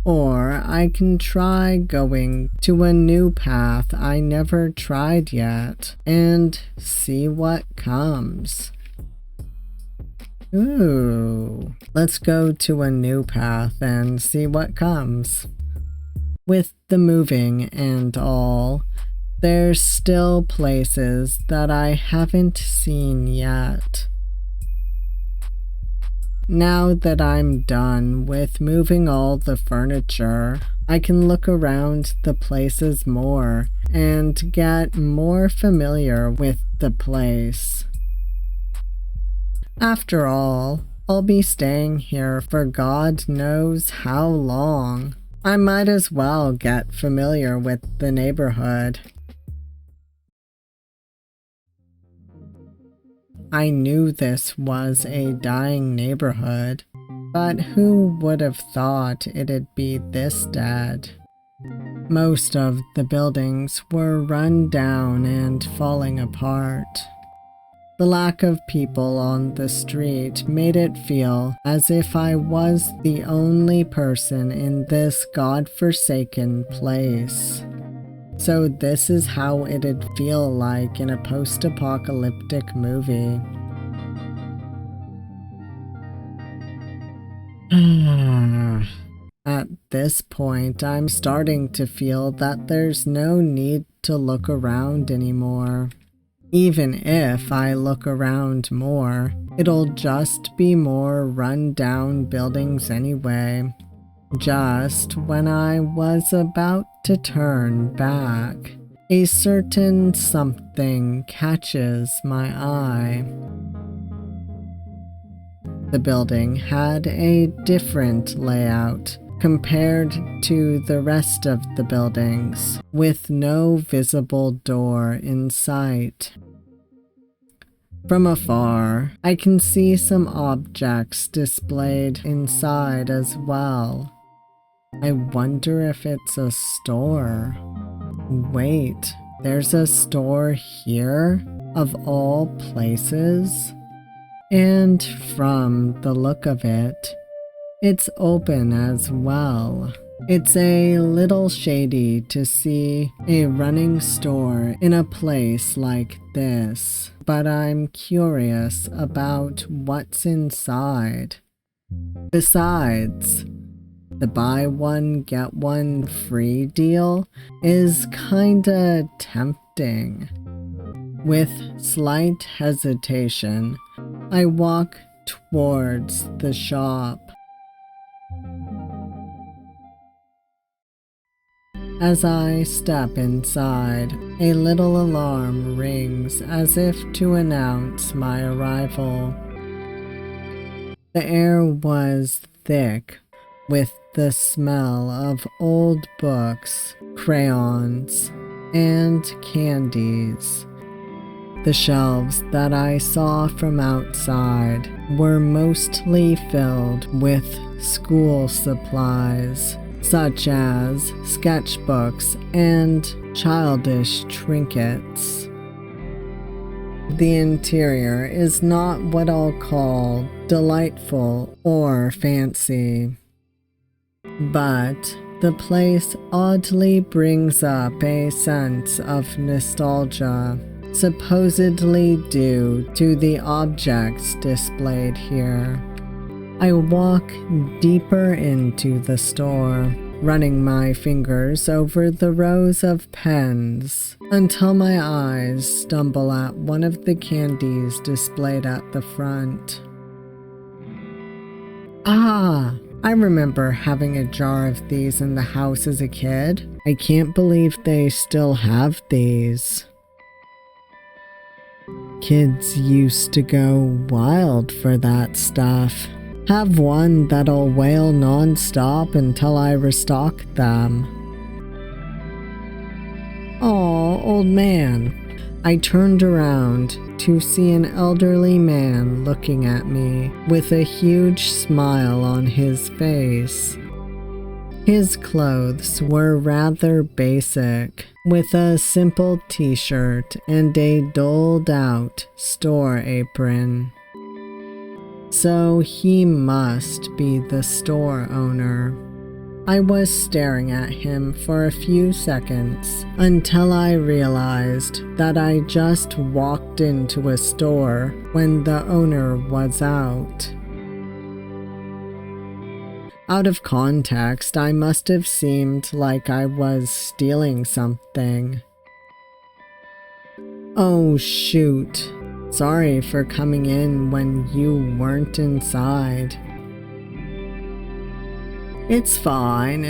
Or I can try going to a new path I never tried yet and see what comes. Ooh, let's go to a new path and see what comes. With the moving and all, there's still places that I haven't seen yet. Now that I'm done with moving all the furniture, I can look around the places more and get more familiar with the place. After all, I'll be staying here for God knows how long. I might as well get familiar with the neighborhood. I knew this was a dying neighborhood, but who would have thought it'd be this dead? Most of the buildings were run down and falling apart. The lack of people on the street made it feel as if I was the only person in this godforsaken place. So this is how it'd feel like in a post-apocalyptic movie. At this point, I'm starting to feel that there's no need to look around anymore. Even if I look around more, it'll just be more run-down buildings anyway. Just when I was about to turn back, a certain something catches my eye. The building had a different layout compared to the rest of the buildings, with no visible door in sight. From afar, I can see some objects displayed inside as well. I wonder if it's a store. Wait, there's a store here? Of all places? And from the look of it, it's open as well. It's a little shady to see a running store in a place like this, but I'm curious about what's inside. Besides, the buy one get one free deal is kinda tempting. With slight hesitation, I walk towards the shop. As I step inside, a little alarm rings as if to announce my arrival. The air was thick with the smell of old books, crayons, and candies. The shelves that I saw from outside were mostly filled with school supplies, such as sketchbooks and childish trinkets. The interior is not what I'll call delightful or fancy, but the place oddly brings up a sense of nostalgia, supposedly due to the objects displayed here. I walk deeper into the store, running my fingers over the rows of pens until my eyes stumble at one of the candies displayed at the front. Ah, I remember having a jar of these in the house as a kid. I can't believe they still have these. Kids used to go wild for that stuff. Have one that'll wail non-stop until I restock them. Aw, old man. I turned around to see an elderly man looking at me with a huge smile on his face. His clothes were rather basic, with a simple t-shirt and a dulled-out store apron. So he must be the store owner. I was staring at him for a few seconds until I realized that I just walked into a store when the owner was out. Out of context, I must have seemed like I was stealing something. Oh shoot, sorry for coming in when you weren't inside. It's fine,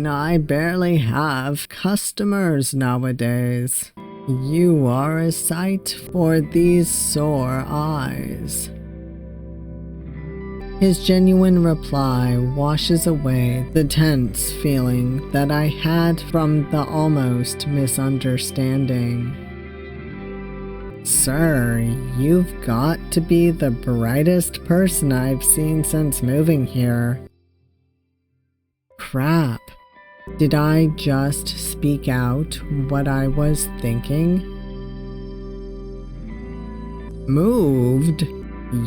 I barely have customers nowadays. You are a sight for these sore eyes. His genuine reply washes away the tense feeling that I had from the almost misunderstanding. Sir, you've got to be the brightest person I've seen since moving here. Crap. Did I just speak out what I was thinking? Moved?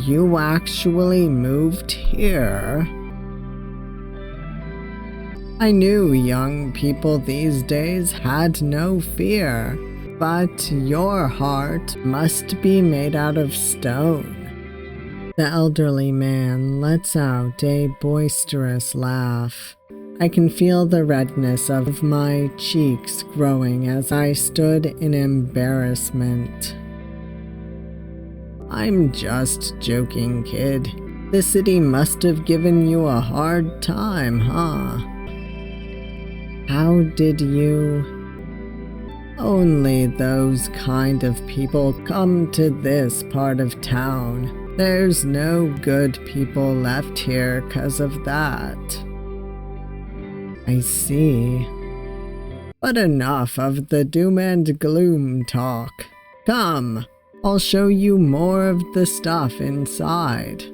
You actually moved here? I knew young people these days had no fear, but your heart must be made out of stone. The elderly man lets out a boisterous laugh. I can feel the redness of my cheeks growing as I stood in embarrassment. I'm just joking, kid. The city must have given you a hard time, huh? How did you? Only those kind of people come to this part of town. There's no good people left here 'cause of that. I see. But enough of the doom and gloom talk. Come, I'll show you more of the stuff inside.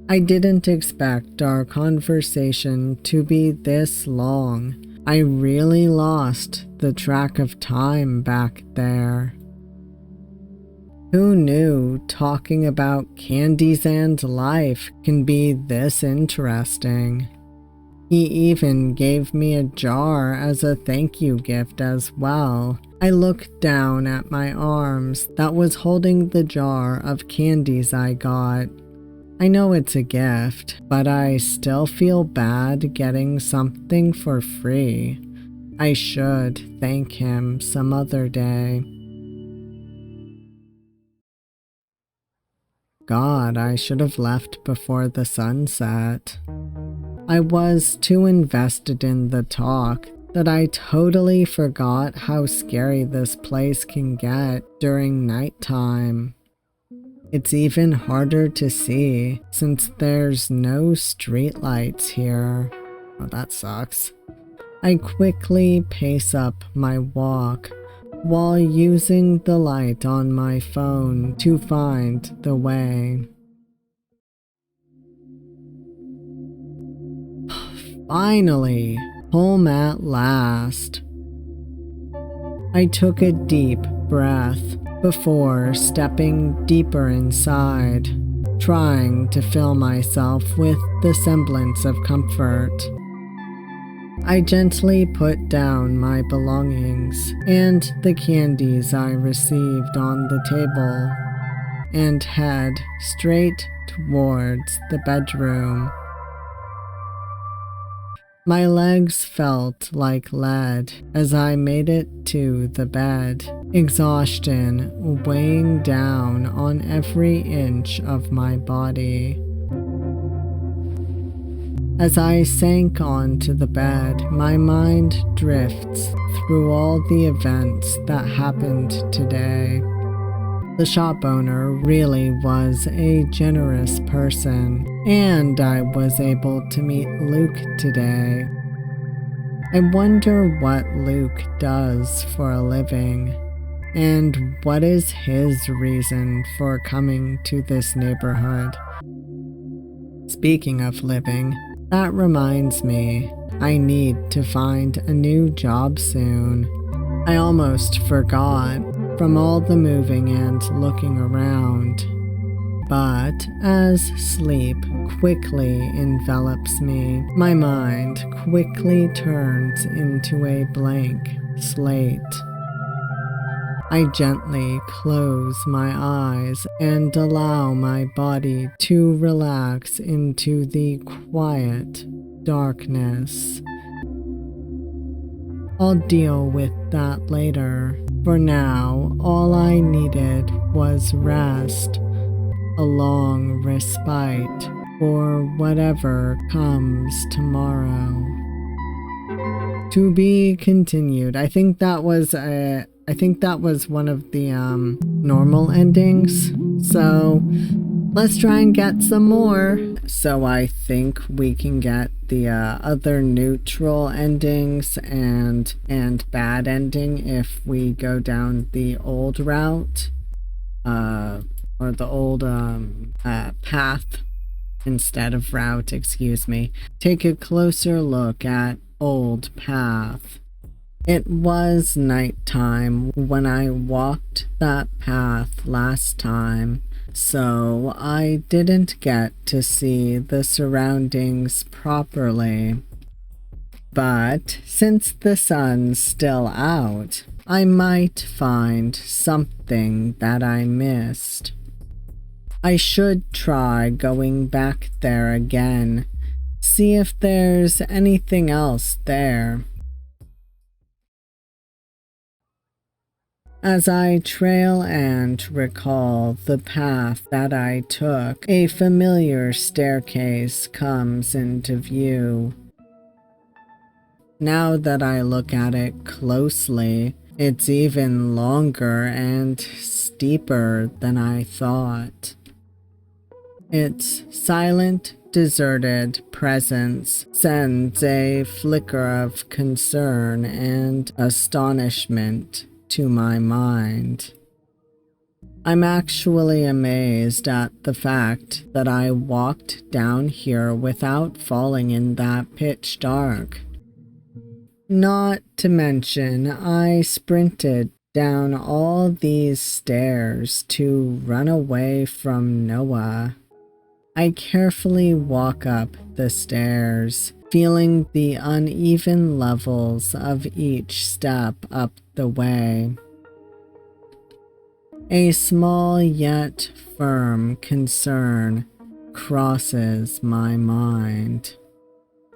I didn't expect our conversation to be this long. I really lost the track of time back there. Who knew talking about candies and life can be this interesting? He even gave me a jar as a thank you gift as well. I looked down at my arms that was holding the jar of candies I got. I know it's a gift, but I still feel bad getting something for free. I should thank him some other day. God, I should have left before the sun set. I was too invested in the talk that I totally forgot how scary this place can get during nighttime. It's even harder to see since there's no streetlights here. Oh, that sucks. I quickly pace up my walk while using the light on my phone to find the way. Finally, home at last. I took a deep breath before stepping deeper inside, trying to fill myself with the semblance of comfort. I gently put down my belongings and the candies I received on the table and head straight towards the bedroom. My legs felt like lead as I made it to the bed, exhaustion weighing down on every inch of my body. As I sank onto the bed, my mind drifts through all the events that happened today. The shop owner really was a generous person, and I was able to meet Luke today. I wonder what Luke does for a living, and what is his reason for coming to this neighborhood. Speaking of living, that reminds me, I need to find a new job soon. I almost forgot from all the moving and looking around. But as sleep quickly envelops me, my mind quickly turns into a blank slate. I gently close my eyes and allow my body to relax into the quiet darkness. I'll deal with that later. For now, all I needed was rest, a long respite for whatever comes tomorrow. To be continued. I think that was one of the normal endings. So let's try and get some more. So I think we can get the other neutral endings and bad ending if we go down the old route, or the old path instead of route, excuse me. Take a closer look at old path. It was nighttime when I walked that path last time, so I didn't get to see the surroundings properly. But since the sun's still out, I might find something that I missed. I should try going back there again, see if there's anything else there. As I trail and recall the path that I took, a familiar staircase comes into view. Now that I look at it closely, it's even longer and steeper than I thought. Its silent, deserted presence sends a flicker of concern and astonishment to my mind. I'm actually amazed at the fact that I walked down here without falling in that pitch dark. Not to mention, I sprinted down all these stairs to run away from Noah. I carefully walk up the stairs, feeling the uneven levels of each step up the way. A small yet firm concern crosses my mind.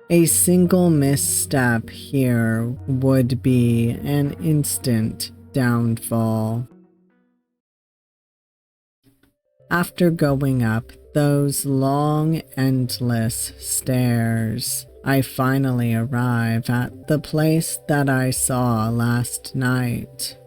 A single misstep here would be an instant downfall. After going up those long, endless stairs, I finally arrive at the place that I saw last night.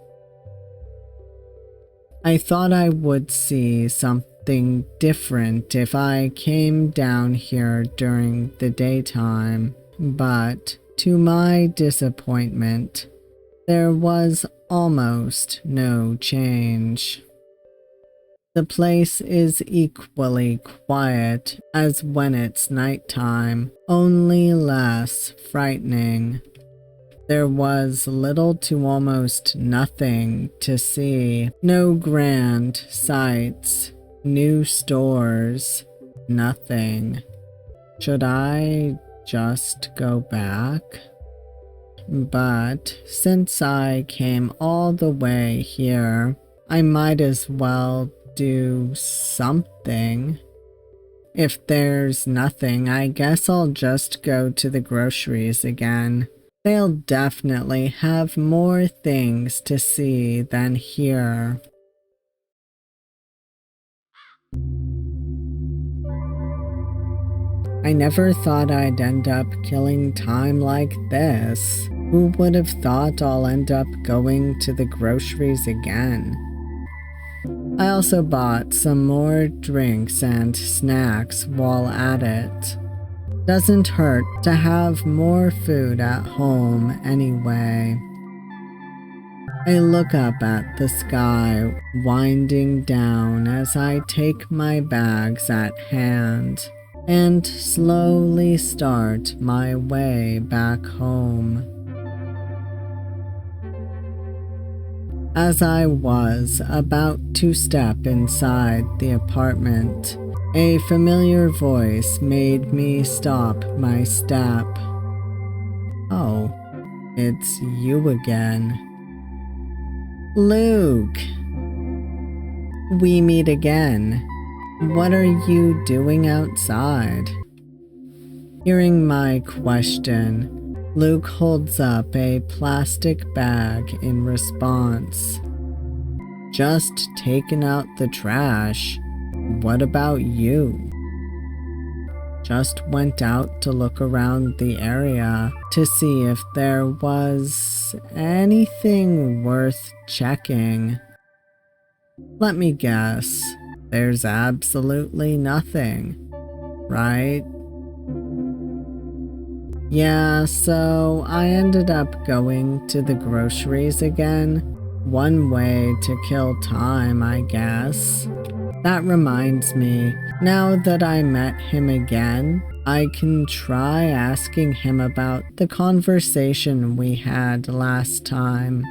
I thought I would see something different if I came down here during the daytime, but to my disappointment, there was almost no change. The place is equally quiet as when it's nighttime, only less frightening. There was little to almost nothing to see. No grand sights, new stores, nothing. Should I just go back? But since I came all the way here, I might as well do something. If there's nothing, I guess I'll just go to the groceries again. They'll definitely have more things to see than here. I never thought I'd end up killing time like this. Who would have thought I'll end up going to the groceries again? I also bought some more drinks and snacks while at it. Doesn't hurt to have more food at home anyway. I look up at the sky winding down as I take my bags at hand and slowly start my way back home. As I was about to step inside the apartment, a familiar voice made me stop my step. Oh, it's you again. Luke! We meet again. What are you doing outside? Hearing my question, Luke holds up a plastic bag in response. Just taking out the trash. What about you? Just went out to look around the area to see if there was anything worth checking. Let me guess, there's absolutely nothing, right? Yeah, so I ended up going to the groceries again. One way to kill time, I guess. That reminds me, now that I met him again, I can try asking him about the conversation we had last time.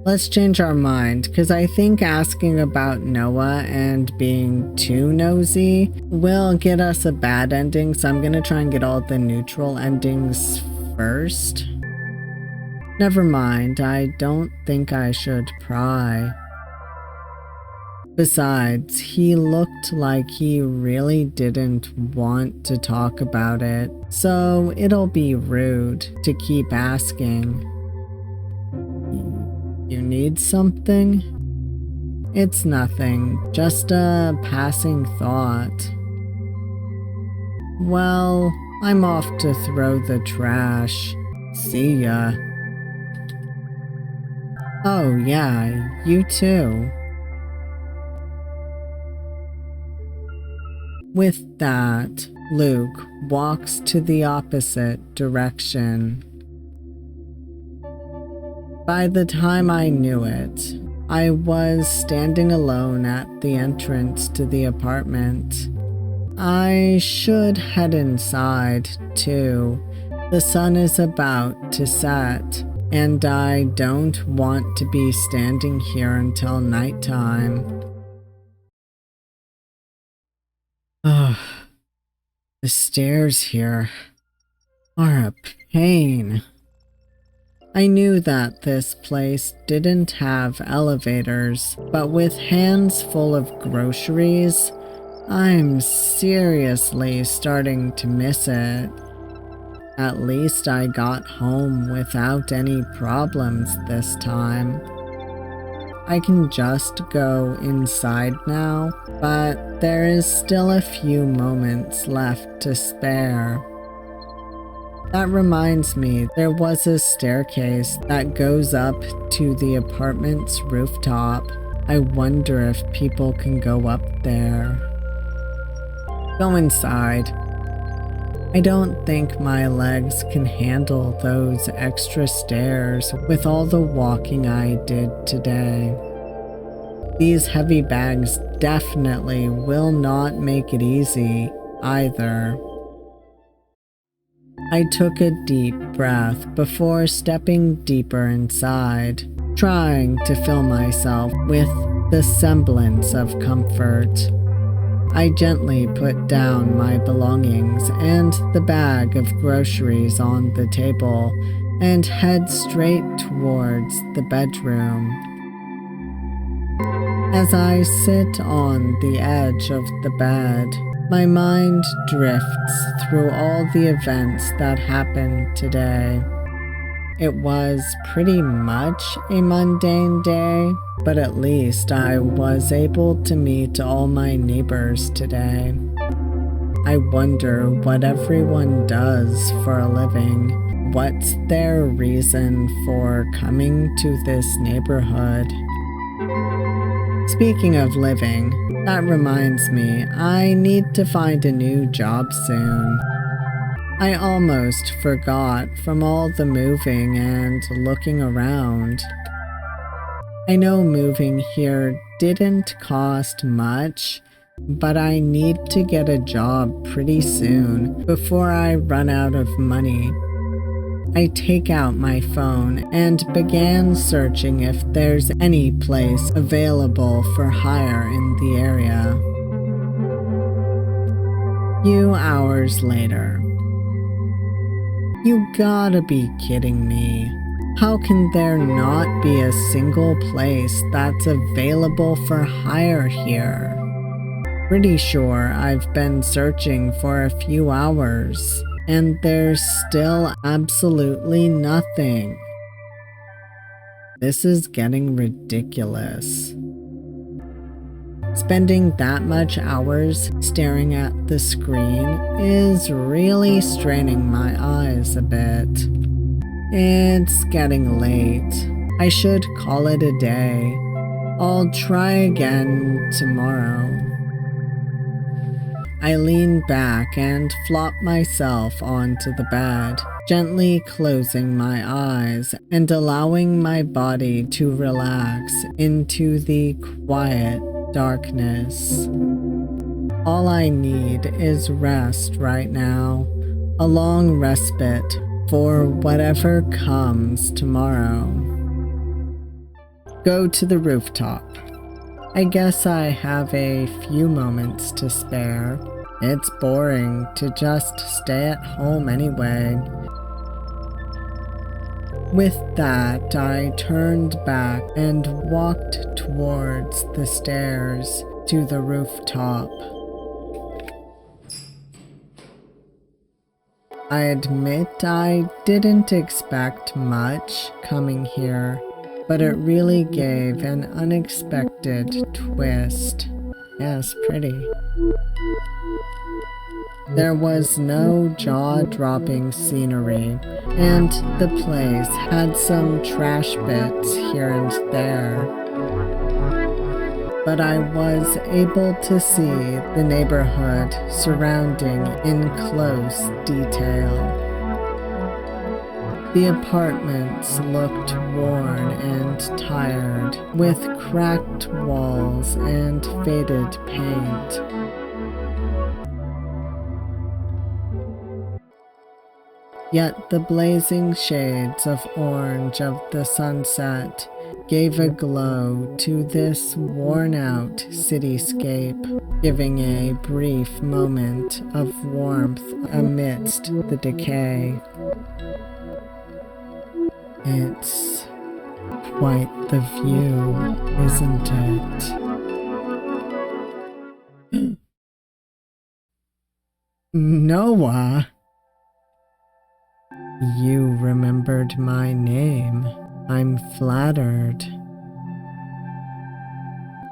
Let's change our mind, because I think asking about Noah and being too nosy will get us a bad ending, so I'm gonna try and get all the neutral endings first. Never mind, I don't think I should pry. Besides, he looked like he really didn't want to talk about it, so it'll be rude to keep asking. You need something? It's nothing, just a passing thought. Well, I'm off to throw the trash. See ya. Oh yeah, you too. With that, Luke walks to the opposite direction. By the time I knew it, I was standing alone at the entrance to the apartment. I should head inside, too. The sun is about to set, and I don't want to be standing here until nighttime. Ugh, the stairs here are a pain. I knew that this place didn't have elevators, but with hands full of groceries, I'm seriously starting to miss it. At least I got home without any problems this time. I can just go inside now, but there is still a few moments left to spare. That reminds me, there was a staircase that goes up to the apartment's rooftop. I wonder if people can go up there. Go inside. I don't think my legs can handle those extra stairs with all the walking I did today. These heavy bags definitely will not make it easy either. I took a deep breath before stepping deeper inside, trying to fill myself with the semblance of comfort. I gently put down my belongings and the bag of groceries on the table and head straight towards the bedroom. As I sit on the edge of the bed, my mind drifts through all the events that happened today. It was pretty much a mundane day, but at least I was able to meet all my neighbors today. I wonder what everyone does for a living. What's their reason for coming to this neighborhood? Speaking of living, that reminds me, I need to find a new job soon. I almost forgot from all the moving and looking around. I know moving here didn't cost much, but I need to get a job pretty soon before I run out of money. I take out my phone and began searching if there's any place available for hire in the area. Few hours later. You gotta be kidding me. How can there not be a single place that's available for hire here? Pretty sure I've been searching for a few hours, and there's still absolutely nothing. This is getting ridiculous. Spending that much hours staring at the screen is really straining my eyes a bit. It's getting late. I should call it a day. I'll try again tomorrow. I lean back and flop myself onto the bed, gently closing my eyes and allowing my body to relax into the quiet darkness. All I need is rest right now, a long respite for whatever comes tomorrow. Go to the rooftop. I guess I have a few moments to spare. It's boring to just stay at home anyway. With that, I turned back and walked towards the stairs to the rooftop. I admit I didn't expect much coming here, but it really gave an unexpected twist. Yes, pretty. There was no jaw-dropping scenery, and the place had some trash bits here and there. But I was able to see the neighborhood surrounding in close detail. The apartments looked worn and tired, with cracked walls and faded paint. Yet the blazing shades of orange of the sunset gave a glow to this worn-out cityscape, giving a brief moment of warmth amidst the decay. It's quite the view, isn't it? Noah! You remembered my name. I'm flattered.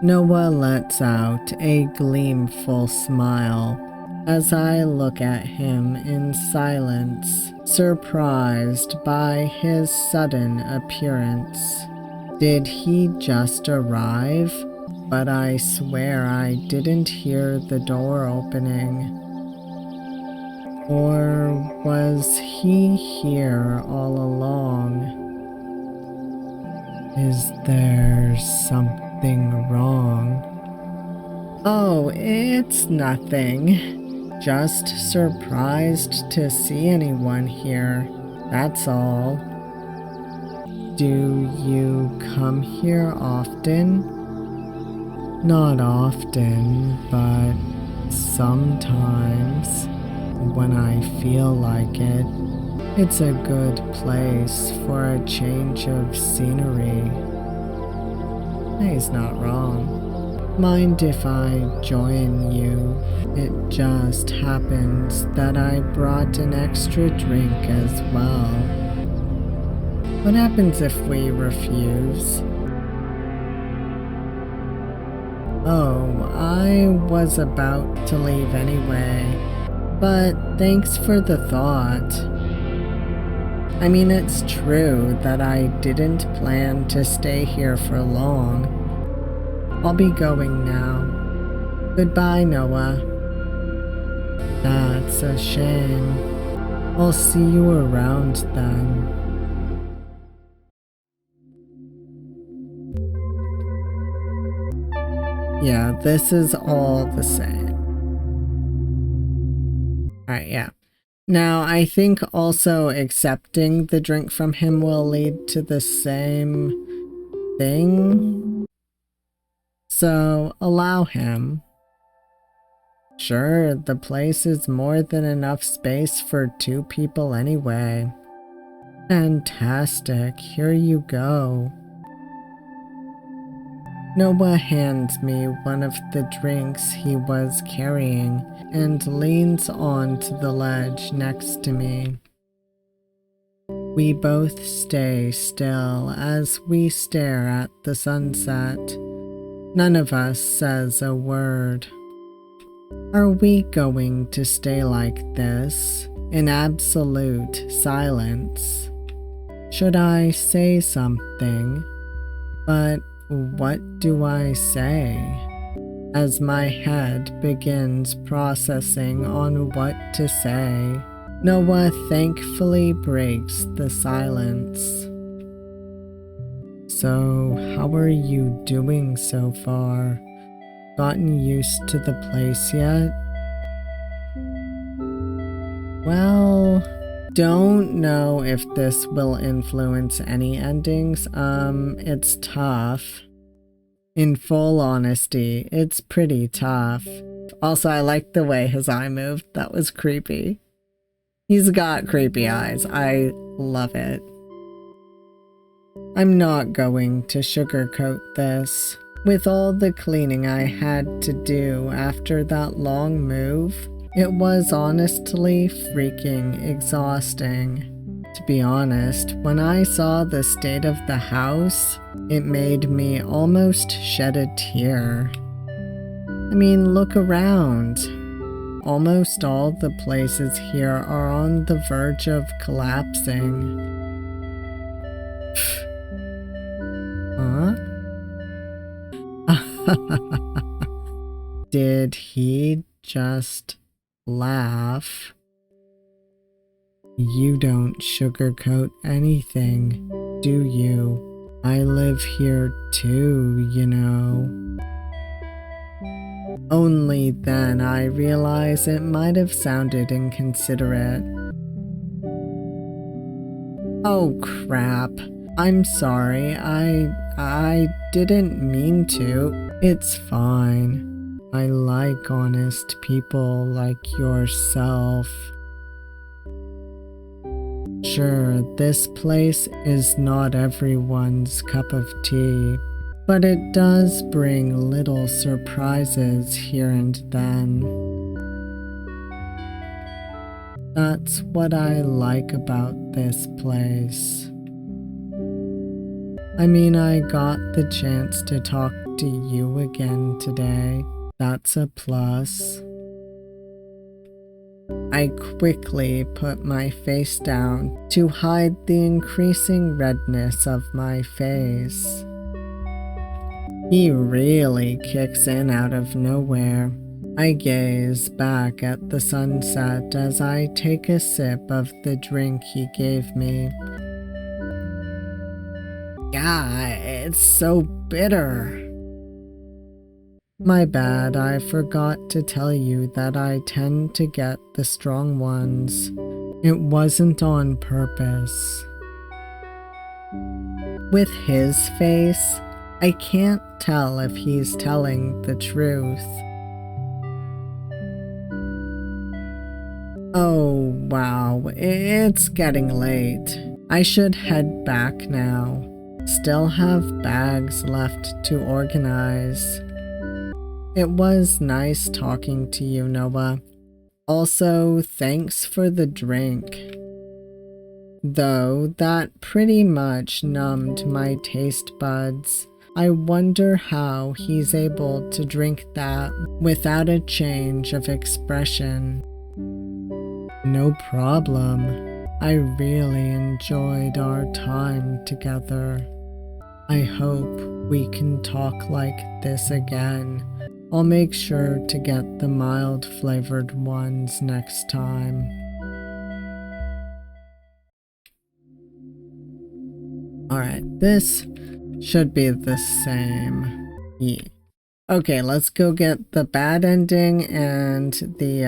Noah lets out a gleamful smile as I look at him in silence, surprised by his sudden appearance. Did he just arrive? But I swear I didn't hear the door opening. Or was he here all along? Is there something wrong? Oh, it's nothing. Just surprised to see anyone here, that's all. Do you come here often? Not often, but sometimes. When I feel like it. It's a good place for a change of scenery. He's not wrong. Mind if I join you? It just happens that I brought an extra drink as well. What happens if we refuse? Oh, I was about to leave anyway, but thanks for the thought. I mean, it's true that I didn't plan to stay here for long. I'll be going now. Goodbye, Noah. That's a shame. I'll see you around then. Yeah, this is all the same. Alright, yeah. Now, I think also accepting the drink from him will lead to the same thing. So, allow him. Sure, the place is more than enough space for 2 people anyway. Fantastic, here you go. Noah hands me one of the drinks he was carrying and leans onto the ledge next to me. We both stay still as we stare at the sunset. None of us says a word. Are we going to stay like this, in absolute silence? Should I say something? But what do I say? As my head begins processing on what to say, Noah thankfully breaks the silence. So, how are you doing so far? Gotten used to the place yet? Well, don't know if this will influence any endings. It's tough. In full honesty, it's pretty tough. Also, I like the way his eye moved. That was creepy. He's got creepy eyes. I love it. I'm not going to sugarcoat this. With all the cleaning I had to do after that long move, it was honestly freaking exhausting. To be honest, when I saw the state of the house, it made me almost shed a tear. I mean, look around. Almost all the places here are on the verge of collapsing. Huh? Did he just laugh? You don't sugarcoat anything, do you? I live here too, you know. Only then I realize it might have sounded inconsiderate. Oh crap. I'm sorry. I didn't mean to. It's fine. I like honest people like yourself. Sure, this place is not everyone's cup of tea, but it does bring little surprises here and then. That's what I like about this place. I mean, I got the chance to talk to you again today. That's a plus. I quickly put my face down to hide the increasing redness of my face. He really kicks in out of nowhere. I gaze back at the sunset as I take a sip of the drink he gave me. God, it's so bitter. My bad, I forgot to tell you that I tend to get the strong ones. It wasn't on purpose. With his face, I can't tell if he's telling the truth. Oh wow, it's getting late. I should head back now. Still have bags left to organize. It was nice talking to you, Noah. Also, thanks for the drink. Though that pretty much numbed my taste buds. I wonder how he's able to drink that without a change of expression. No problem. I really enjoyed our time together. I hope we can talk like this again. I'll make sure to get the mild flavored ones next time. Alright, this should be the same. Yeah. Okay, let's go get the bad ending and the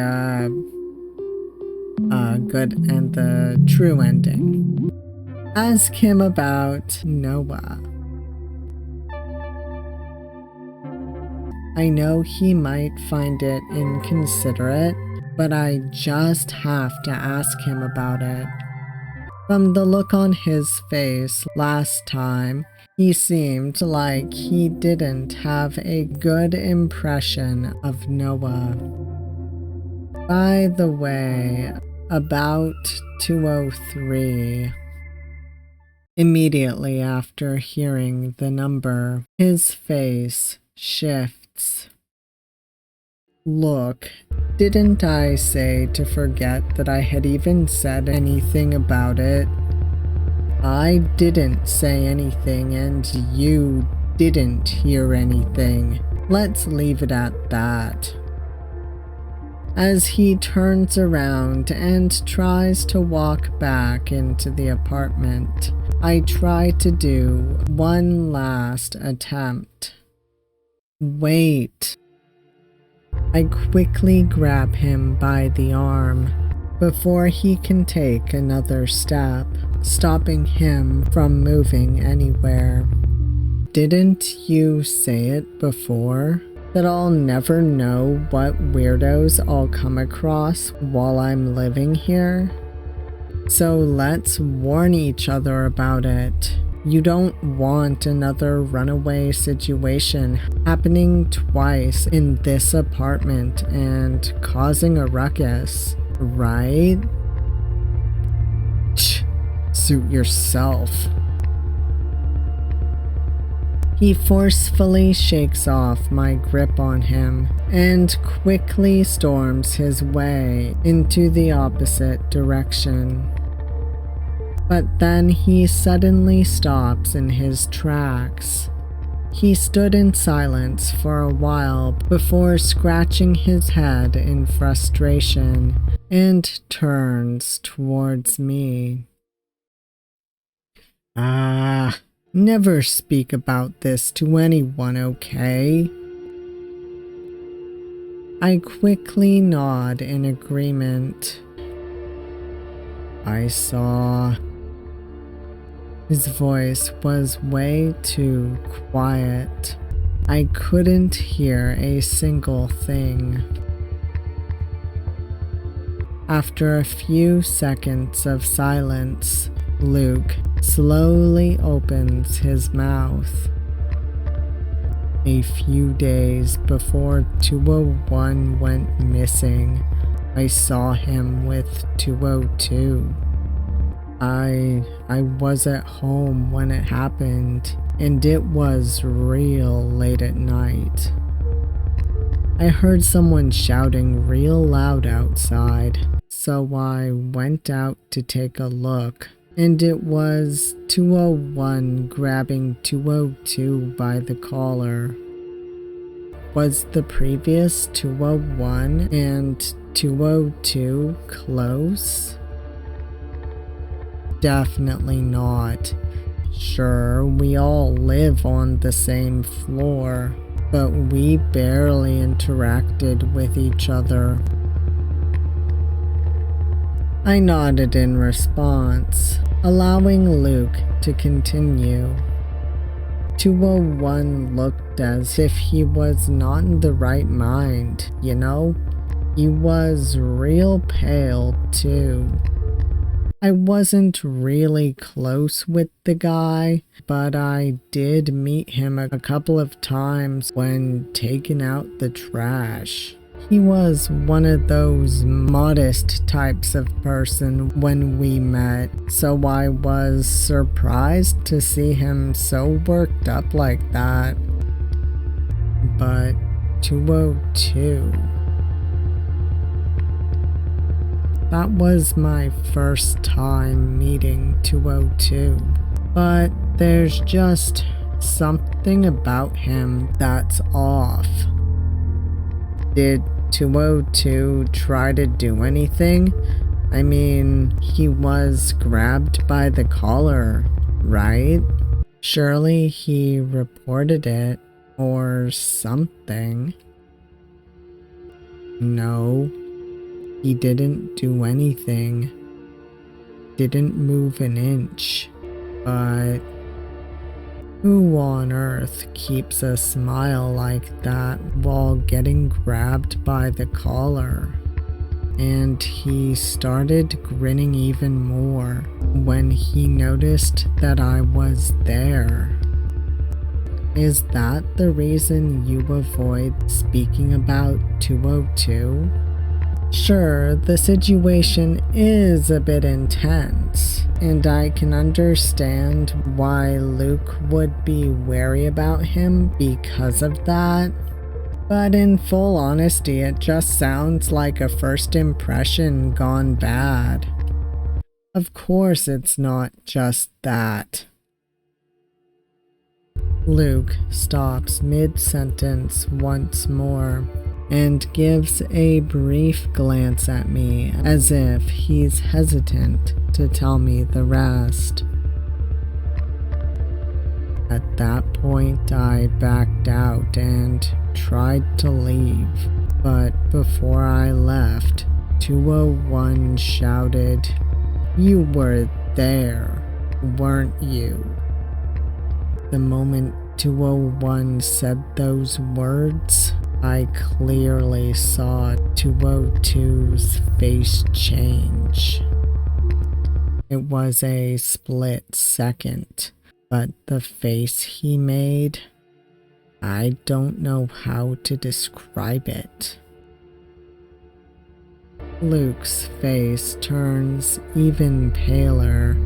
good and the true ending. Ask him about Noah. I know he might find it inconsiderate, but I just have to ask him about it. From the look on his face last time, he seemed like he didn't have a good impression of Noah. By the way, about 203. Immediately after hearing the number, his face shifts. Look, didn't I say to forget that I had even said anything about it? I didn't say anything and you didn't hear anything. Let's leave it at that. As he turns around and tries to walk back into the apartment, I try to do one last attempt. Wait. I quickly grab him by the arm before he can take another step, stopping him from moving anywhere. Didn't you say it before? That I'll never know what weirdos I'll come across while I'm living here? So let's warn each other about it. You don't want another runaway situation happening twice in this apartment and causing a ruckus, right? Shh, suit yourself. He forcefully shakes off my grip on him and quickly storms his way into the opposite direction. But then he suddenly stops in his tracks. He stood in silence for a while before scratching his head in frustration and turns towards me. Never speak about this to anyone, okay? I quickly nod in agreement. I saw... His voice was way too quiet. I couldn't hear a single thing. After a few seconds of silence, Luke slowly opens his mouth. A few days before 201 went missing, I saw him with 202. I was at home when it happened, and it was real late at night. I heard someone shouting real loud outside, so I went out to take a look, and it was 201 grabbing 202 by the collar. Was the previous 201 and 202 close? Definitely not. Sure, we all live on the same floor, but we barely interacted with each other. I nodded in response, allowing Luke to continue. 201 looked as if he was not in the right mind, you know? He was real pale, too. I wasn't really close with the guy, but I did meet him a couple of times when taking out the trash. He was one of those modest types of person when we met, so I was surprised to see him so worked up like that. But 202... that was my first time meeting 202, but there's just something about him that's off. Did 202 try to do anything? I mean, he was grabbed by the collar, right? Surely he reported it or something. No. He didn't do anything, didn't move an inch, but who on earth keeps a smile like that while getting grabbed by the collar? And he started grinning even more when he noticed that I was there. Is that the reason you avoid speaking about 202? Sure, the situation is a bit intense, and I can understand why Luke would be wary about him because of that, but in full honesty, it just sounds like a first impression gone bad. Of course it's not just that. Luke stops mid-sentence once more and gives a brief glance at me as if he's hesitant to tell me the rest. At that point, I backed out and tried to leave, but before I left, 201 shouted, "You were there, weren't you?" The moment 201 said those words, I clearly saw 202's face change. It was a split second, but the face he made, I don't know how to describe it. Luke's face turns even paler,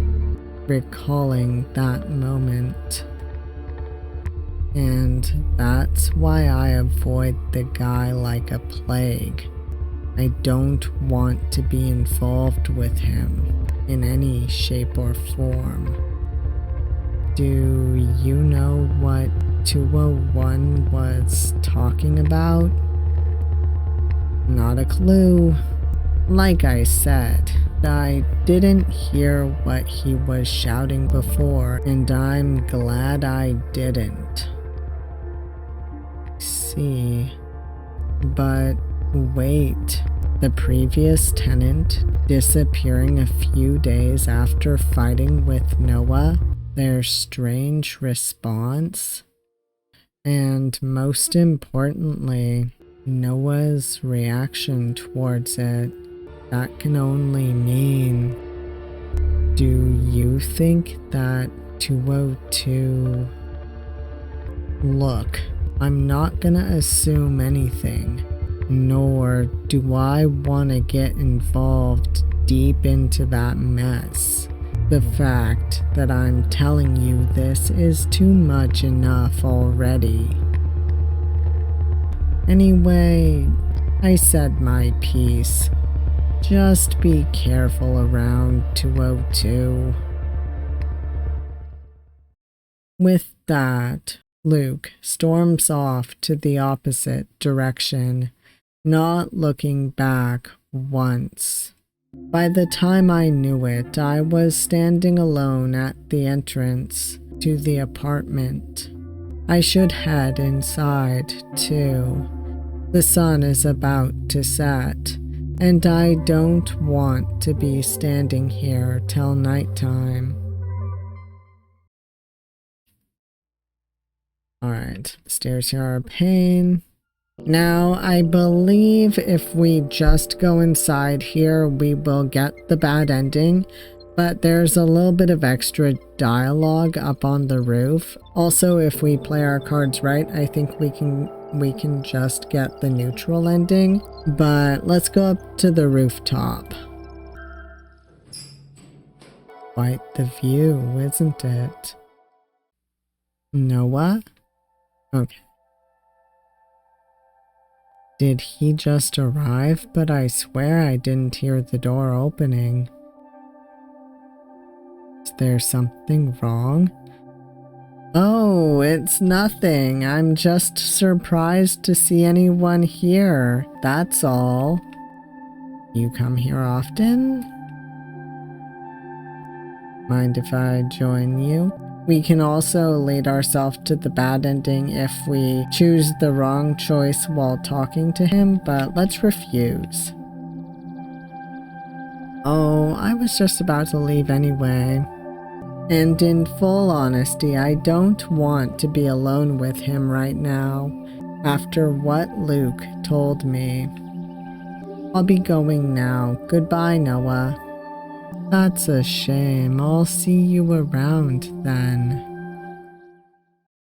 recalling that moment. And that's why I avoid the guy like a plague. I don't want to be involved with him in any shape or form. Do you know what 201 was talking about? Not a clue. Like I said, I didn't hear what he was shouting before, and I'm glad I didn't. See, but wait, the previous tenant disappearing a few days after fighting with Noah, their strange response, and most importantly, Noah's reaction towards it, that can only mean, do you think that 202... Look, I'm not gonna assume anything, nor do I want to get involved deep into that mess. The fact that I'm telling you this is too much enough already. Anyway, I said my piece. Just be careful around 202. With that, Luke storms off to the opposite direction, not looking back once. By the time I knew it, I was standing alone at the entrance to the apartment. I should head inside, too. The sun is about to set, and I don't want to be standing here till nighttime. Alright, stairs here are a pain. Now, I believe if we just go inside here, we will get the bad ending, But there's a little bit of extra dialogue up on the roof. Also, if we play our cards right, I think we can just get the neutral ending. But let's go up to the rooftop. Quite the view, isn't it? Noah? Okay. Did he just arrive? But I swear I didn't hear the door opening. Is there something wrong? Oh, it's nothing. I'm just surprised to see anyone here. That's all. You come here often? Mind if I join you? We can also lead ourselves to the bad ending if we choose the wrong choice while talking to him, but let's refuse. Oh, I was just about to leave anyway. And in full honesty, I don't want to be alone with him right now, after what Luke told me. I'll be going now. Goodbye, Noah. That's a shame. I'll see you around then.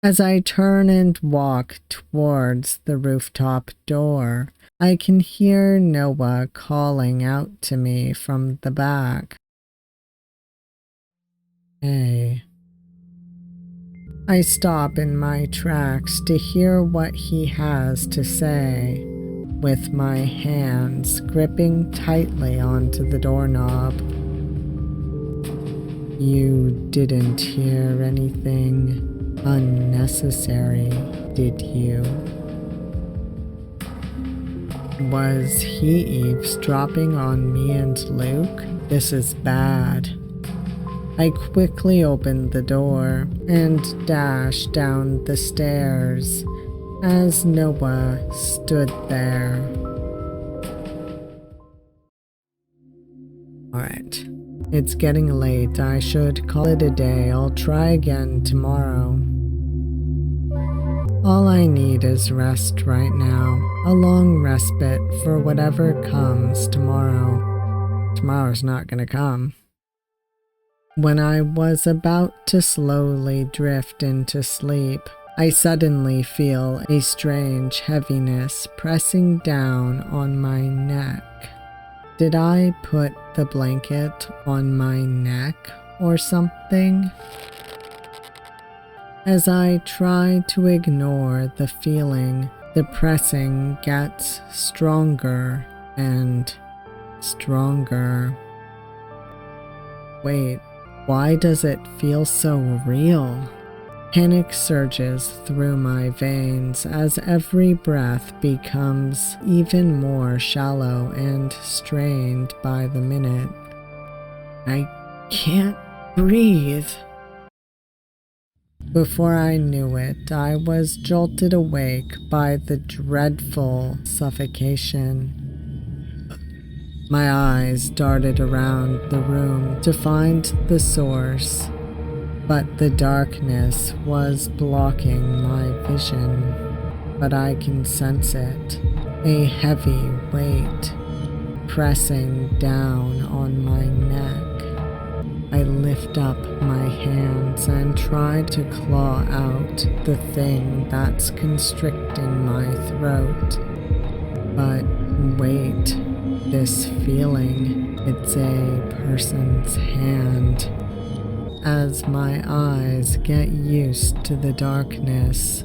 As I turn and walk towards the rooftop door, I can hear Noah calling out to me from the back. Hey. I stop in my tracks to hear what he has to say, with my hands gripping tightly onto the doorknob. You didn't hear anything unnecessary, did you? Was he eavesdropping on me and Luke? This is bad. I quickly opened the door and dashed down the stairs as Noah stood there. Alright, it's getting late. I should call it a day. I'll try again tomorrow. All I need is rest right now, a long respite for whatever comes tomorrow. Tomorrow's not gonna come. When I was about to slowly drift into sleep, I suddenly feel a strange heaviness pressing down on my neck. Did I put the blanket on my neck or something? As I try to ignore the feeling, the pressing gets stronger and stronger. Wait, why does it feel so real? Panic surges through my veins as every breath becomes even more shallow and strained by the minute. I can't breathe. Before I knew it, I was jolted awake by the dreadful suffocation. My eyes darted around the room to find the source, but the darkness was blocking my vision. But I can sense it, a heavy weight pressing down on my neck. I lift up my hands and try to claw out the thing that's constricting my throat. But wait, this feeling, it's a person's hand. As my eyes get used to the darkness,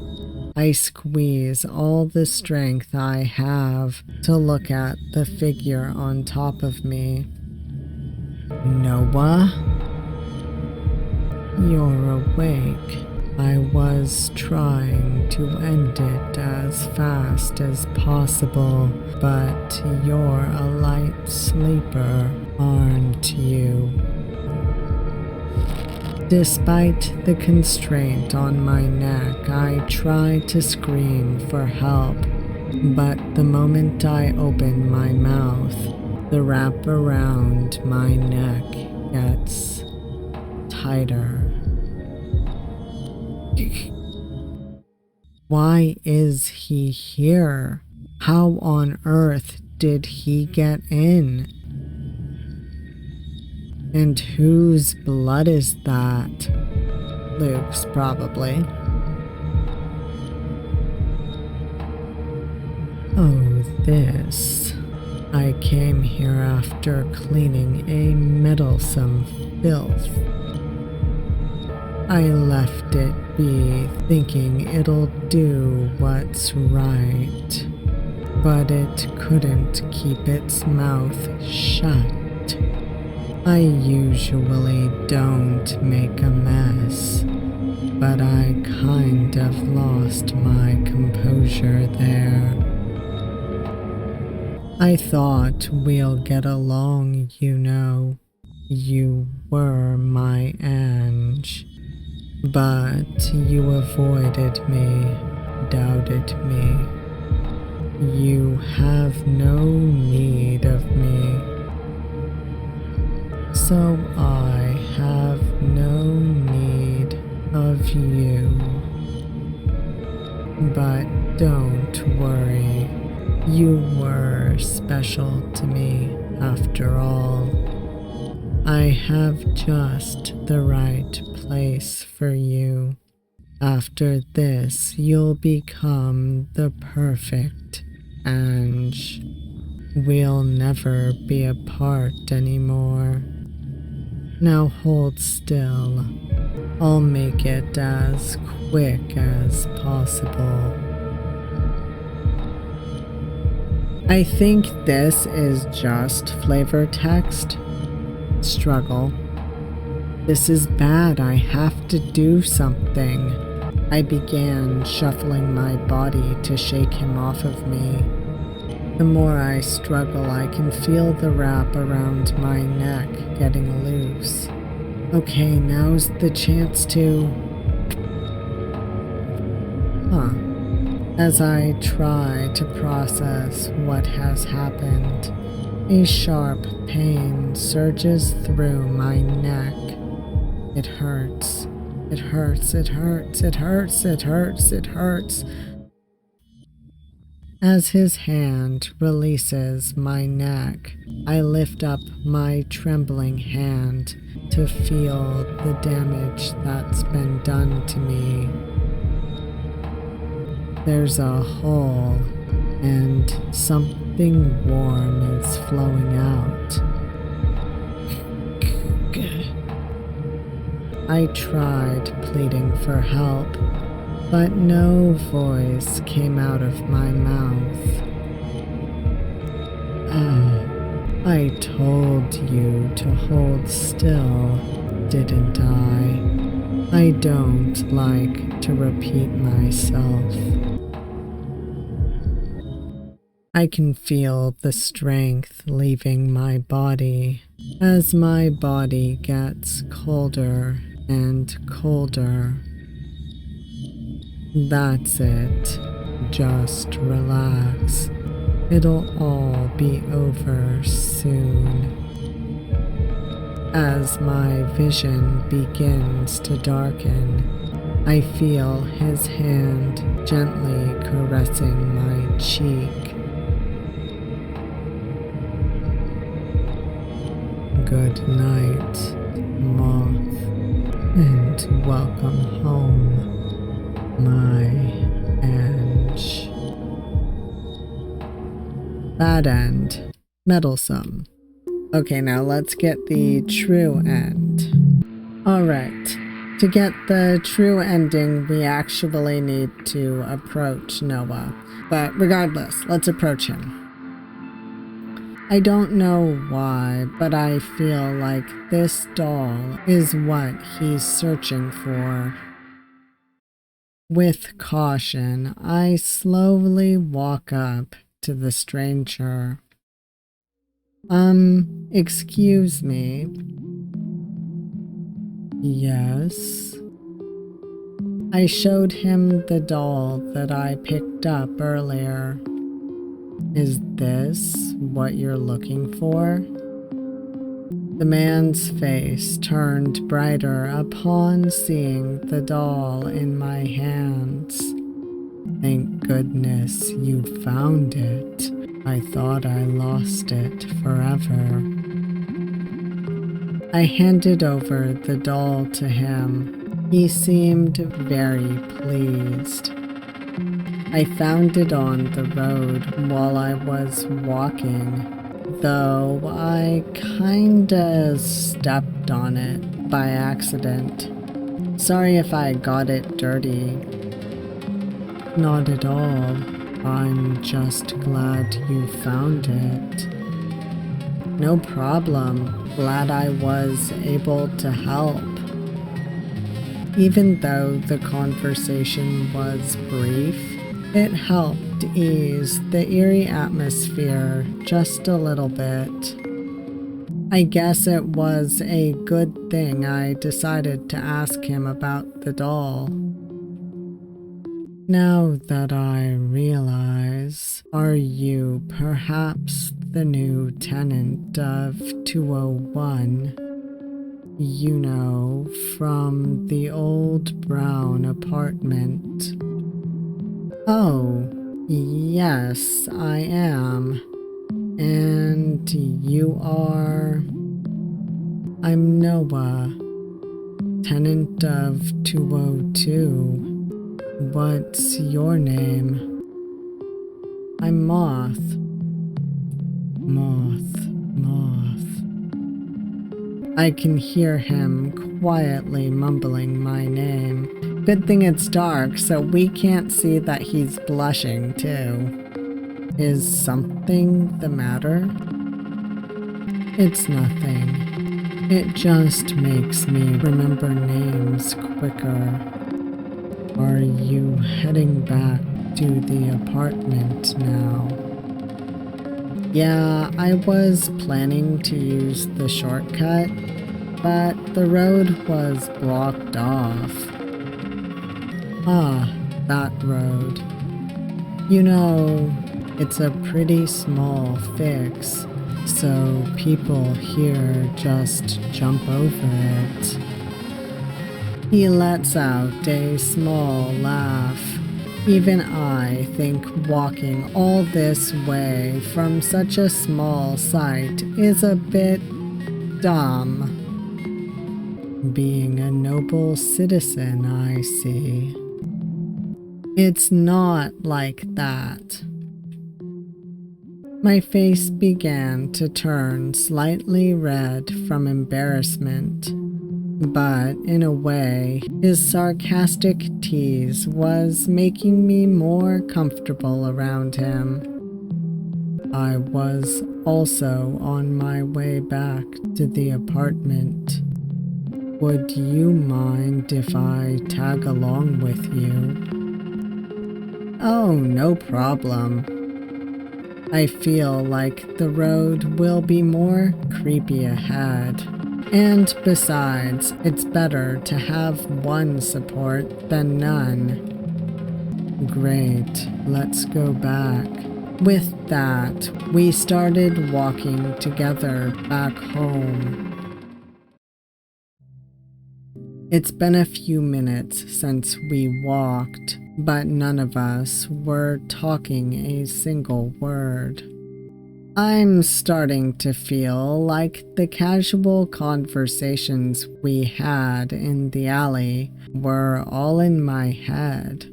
I squeeze all the strength I have to look at the figure on top of me. Noah? You're awake. I was trying to end it as fast as possible, but you're a light sleeper, aren't you? Despite the constraint on my neck, I try to scream for help, but the moment I open my mouth, the wrap around my neck gets tighter. Why is he here? How on earth did he get in? And whose blood is that? Luke's, probably. Oh, this. I came here after cleaning a meddlesome filth. I left it be, thinking it'll do what's right, but it couldn't keep its mouth shut. I usually don't make a mess, but I kind of lost my composure there. I thought we'll get along, you know. You were my Ange. But you avoided me, doubted me. You have no need of me. So I have no need of you. But don't worry, you were special to me after all. I have just the right place for you. After this, you'll become the perfect Ange. We'll never be apart anymore. Now hold still. I'll make it as quick as possible. I think this is just flavor text. Struggle. This is bad. I have to do something. I began shuffling my body to shake him off of me. The more I struggle, I can feel the wrap around my neck getting loose. Okay, now's the chance to... As I try to process what has happened, a sharp pain surges through my neck. It hurts. It hurts. It hurts. It hurts. It hurts. It hurts. As his hand releases my neck, I lift up my trembling hand to feel the damage that's been done to me. There's a hole, and something warm is flowing out. I tried pleading for help, but no voice came out of my mouth. I told you to hold still, didn't I? I don't like to repeat myself. I can feel the strength leaving my body as my body gets colder and colder. That's it. Just relax. It'll all be over soon. As my vision begins to darken, I feel his hand gently caressing my cheek. Good night, moth, and welcome home, my Ange. Bad end. Meddlesome. Okay, now let's get the true end. Alright, to get the true ending, we actually need to approach Noah. But regardless, let's approach him. I don't know why, but I feel like this doll is what he's searching for. With caution, I slowly walk up to the stranger. Excuse me. Yes? I showed him the doll that I picked up earlier. Is this what you're looking for? The man's face turned brighter upon seeing the doll in my hands. Thank goodness you found it. I thought I lost it forever. I handed over the doll to him. He seemed very pleased. I found it on the road while I was walking, though I kinda stepped on it by accident. Sorry if I got it dirty. Not at all. I'm just glad you found it. No problem. Glad I was able to help. Even though the conversation was brief, it helped ease the eerie atmosphere just a little bit. I guess it was a good thing I decided to ask him about the doll. Now that I realize, are you perhaps the new tenant of 201? You know, from the old brown apartment. Oh, yes, I am. And you are... I'm Noah, tenant of 202. What's your name? I'm Moth. Moth. I can hear him quietly mumbling my name. Good thing it's dark, so we can't see that he's blushing, too. Is something the matter? It's nothing. It just makes me remember names quicker. Are you heading back to the apartment now? Yeah, I was planning to use the shortcut, but the road was blocked off. Ah, that road. You know, it's a pretty small fix, so people here just jump over it. He lets out a small laugh. Even I think walking all this way from such a small site is a bit dumb. Being a noble citizen, I see. It's not like that. My face began to turn slightly red from embarrassment. But in a way, his sarcastic tease was making me more comfortable around him. I was also on my way back to the apartment. Would you mind if I tag along with you? Oh, no problem. I feel like the road will be more creepy ahead. And besides, it's better to have one support than none. Great, let's go back. With that, we started walking together back home. It's been a few minutes since we walked, but none of us were talking a single word. I'm starting to feel like the casual conversations we had in the alley were all in my head.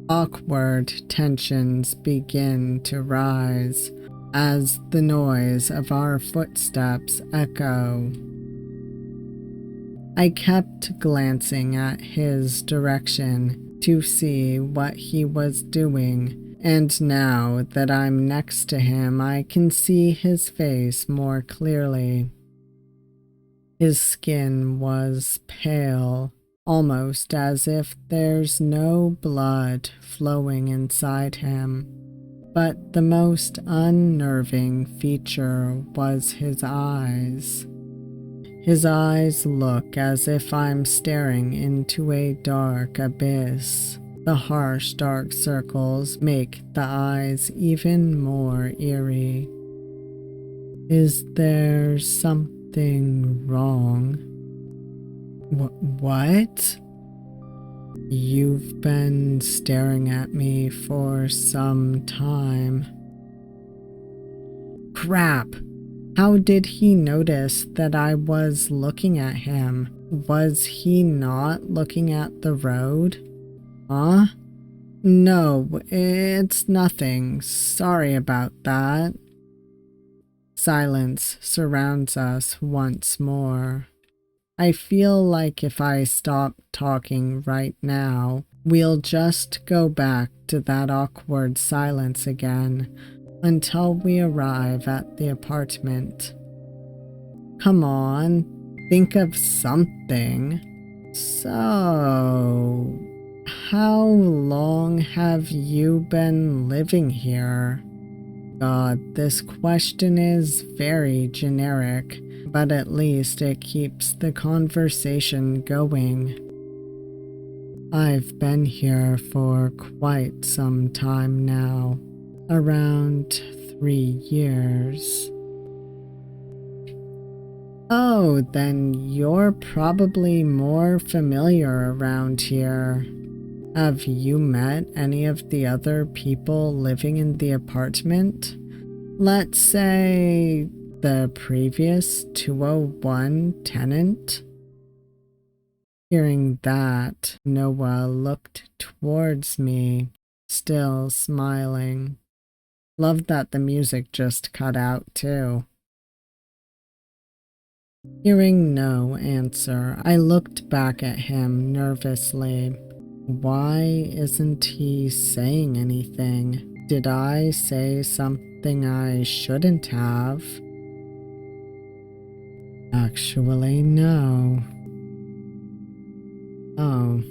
Awkward tensions begin to rise as the noise of our footsteps echo. I kept glancing at his direction to see what he was doing. And now that I'm next to him, I can see his face more clearly. His skin was pale, almost as if there's no blood flowing inside him. But the most unnerving feature was his eyes. His eyes look as if I'm staring into a dark abyss. The harsh dark circles make the eyes even more eerie. Is there something wrong? What? You've been staring at me for some time. Crap! How did he notice that I was looking at him? Was he not looking at the road? Huh? No, it's nothing. Sorry about that. Silence surrounds us once more. I feel like if I stop talking right now, we'll just go back to that awkward silence again until we arrive at the apartment. Come on, think of something. So, how long have you been living here? God, this question is very generic, but at least it keeps the conversation going. I've been here for quite some time now, around 3 years. Oh, then you're probably more familiar around here. Have you met any of the other people living in the apartment? Let's say the previous 201 tenant? Hearing that, Noah looked towards me, still smiling. Loved that the music just cut out too. Hearing no answer, I looked back at him nervously. Why isn't he saying anything? Did I say something I shouldn't have? Actually, no. Oh,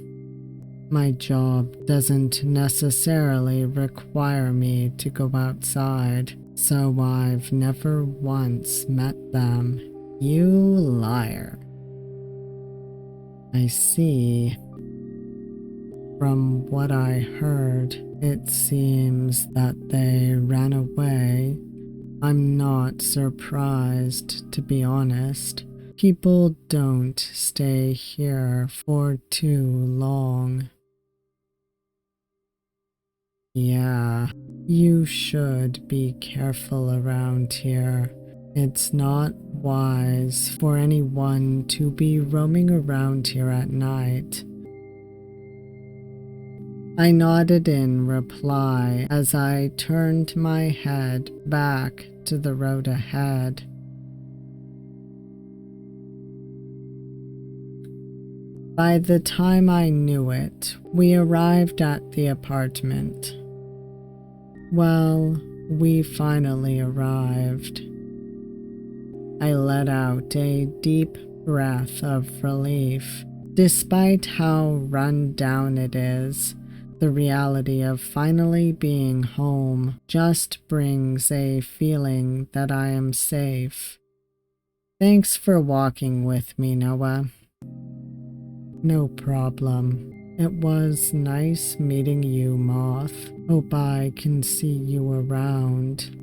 my job doesn't necessarily require me to go outside, so I've never once met them. You liar. I see. From what I heard, it seems that they ran away. I'm not surprised, to be honest. People don't stay here for too long. Yeah, you should be careful around here. It's not wise for anyone to be roaming around here at night. I nodded in reply as I turned my head back to the road ahead. By the time I knew it, we arrived at the apartment. Well, we finally arrived. I let out a deep breath of relief. Despite how run down it is, the reality of finally being home just brings a feeling that I am safe. Thanks for walking with me, Noah. No problem. It was nice meeting you, Moth. Hope I can see you around.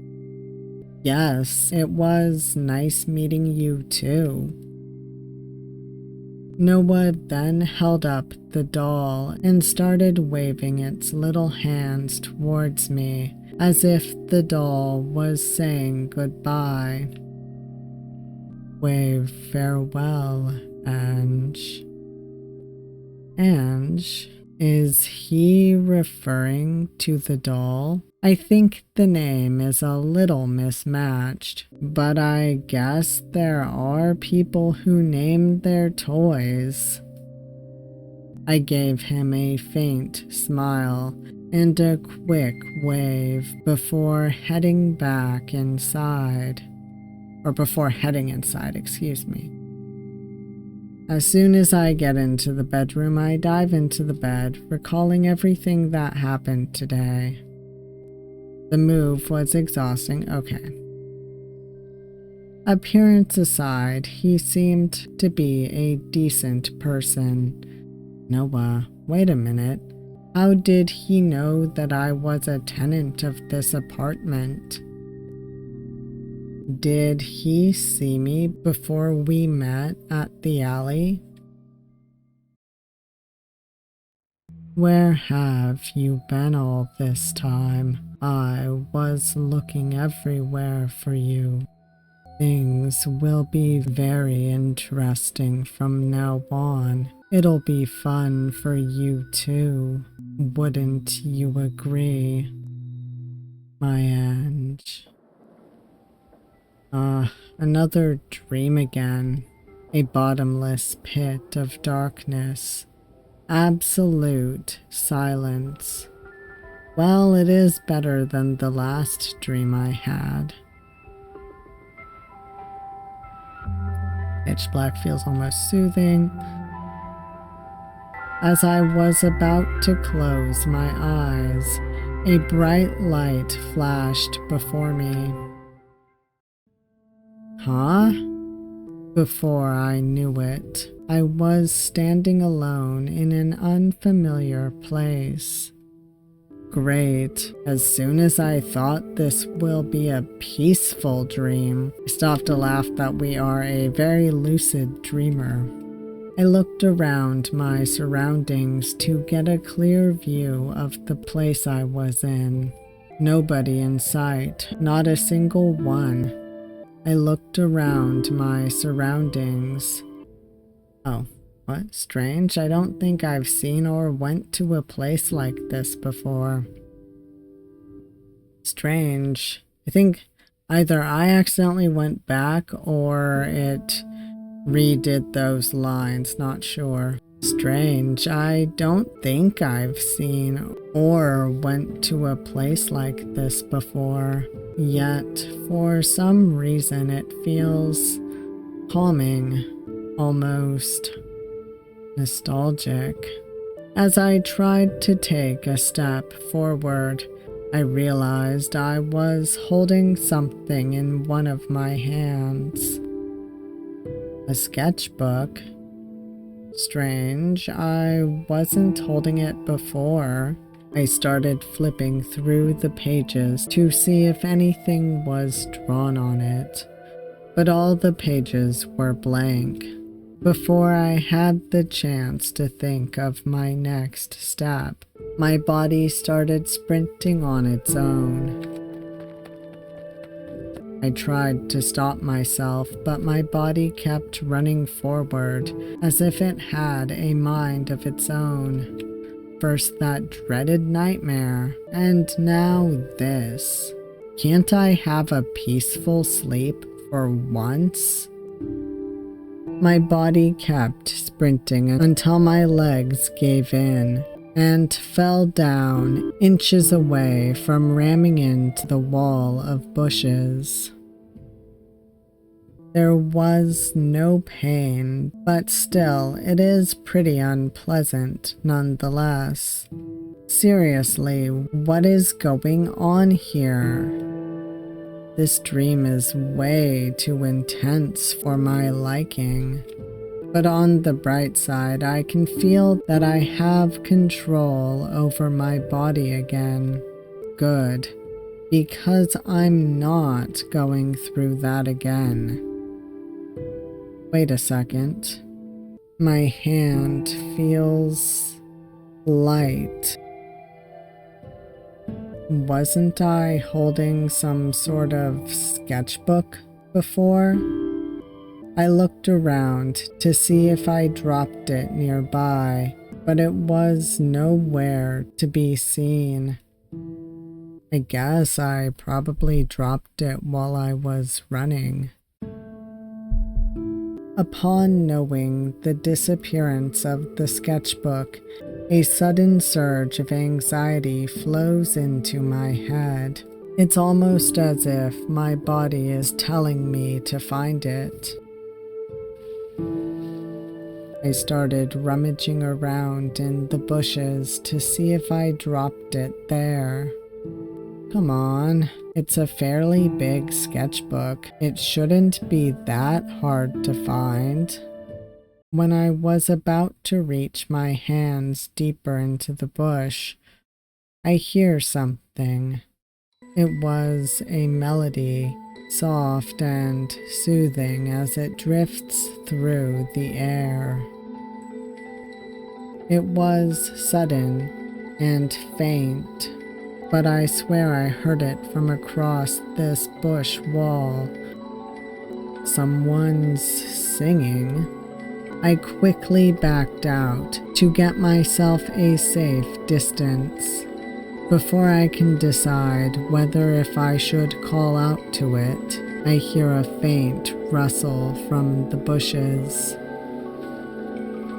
Yes, it was nice meeting you too. Noah then held up the doll and started waving its little hands towards me, as if the doll was saying goodbye. Wave farewell, Ange. Ange? Is he referring to the doll? I think the name is a little mismatched, but I guess there are people who name their toys. I gave him a faint smile and a quick wave before heading back inside. Or before heading inside, excuse me. As soon as I get into the bedroom, I dive into the bed, recalling everything that happened today. The move was exhausting. Okay. Appearance aside, he seemed to be a decent person. Noah, wait a minute. How did he know that I was a tenant of this apartment? Did he see me before we met at the alley? Where have you been all this time? I was looking everywhere for you. Things will be very interesting from now on. It'll be fun for you too. Wouldn't you agree, my Ange? Another dream again. A bottomless pit of darkness. Absolute silence. Well, it is better than the last dream I had. Pitch black feels almost soothing. As I was about to close my eyes, a bright light flashed before me. Huh? Before I knew it, I was standing alone in an unfamiliar place. Great. As soon as I thought this will be a peaceful dream, I stopped to laugh that we are a very lucid dreamer. I looked around my surroundings to get a clear view of the place I was in. Nobody in sight, not a single one. I looked around my surroundings. Oh, what? Strange. I don't think I've seen or went to a place like this before. Strange. I think either I accidentally went back or it redid those lines, not sure. Strange. I don't think I've seen or went to a place like this before. Yet, for some reason, it feels calming, almost nostalgic. As I tried to take a step forward, I realized I was holding something in one of my hands. A sketchbook. Strange, I wasn't holding it before. I started flipping through the pages to see if anything was drawn on it, but all the pages were blank. Before I had the chance to think of my next step, my body started sprinting on its own. I tried to stop myself, but my body kept running forward as if it had a mind of its own. First that dreaded nightmare, and now this. Can't I have a peaceful sleep for once? My body kept sprinting until my legs gave in and fell down inches away from ramming into the wall of bushes. There was no pain, but still it is pretty unpleasant nonetheless. Seriously, what is going on here? This dream is way too intense for my liking. But on the bright side, I can feel that I have control over my body again. Good, because I'm not going through that again. Wait a second. My hand feels light. Wasn't I holding some sort of sketchbook before? I looked around to see if I dropped it nearby, but it was nowhere to be seen. I guess I probably dropped it while I was running. Upon knowing the disappearance of the sketchbook, a sudden surge of anxiety flows into my head. It's almost as if my body is telling me to find it. I started rummaging around in the bushes to see if I dropped it there. Come on, it's a fairly big sketchbook. It shouldn't be that hard to find. When I was about to reach my hands deeper into the bush, I hear something. It was a melody, soft and soothing as it drifts through the air. It was sudden and faint, but I swear I heard it from across this bush wall. someone's singing. I quickly backed out to get myself a safe distance. Before I can decide whether if I should call out to it, I hear a faint rustle from the bushes.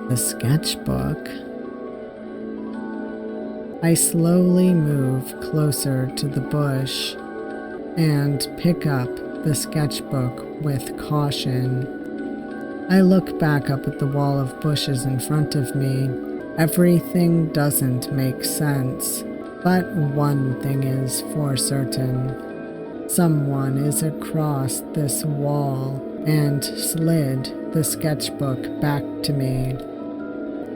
The sketchbook. I slowly move closer to the bush and pick up the sketchbook with caution. I look back up at the wall of bushes in front of me. Everything doesn't make sense, but one thing is for certain. Someone is across this wall and slid the sketchbook back to me.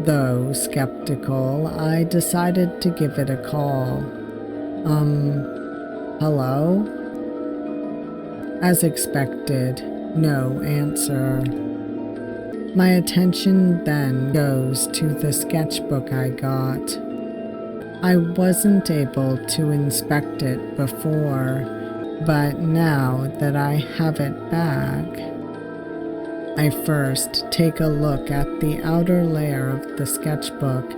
Though skeptical, I decided to give it a call. Hello? As expected, no answer. My attention then goes to the sketchbook I got. I wasn't able to inspect it before, but now that I have it back, I first take a look at the outer layer of the sketchbook.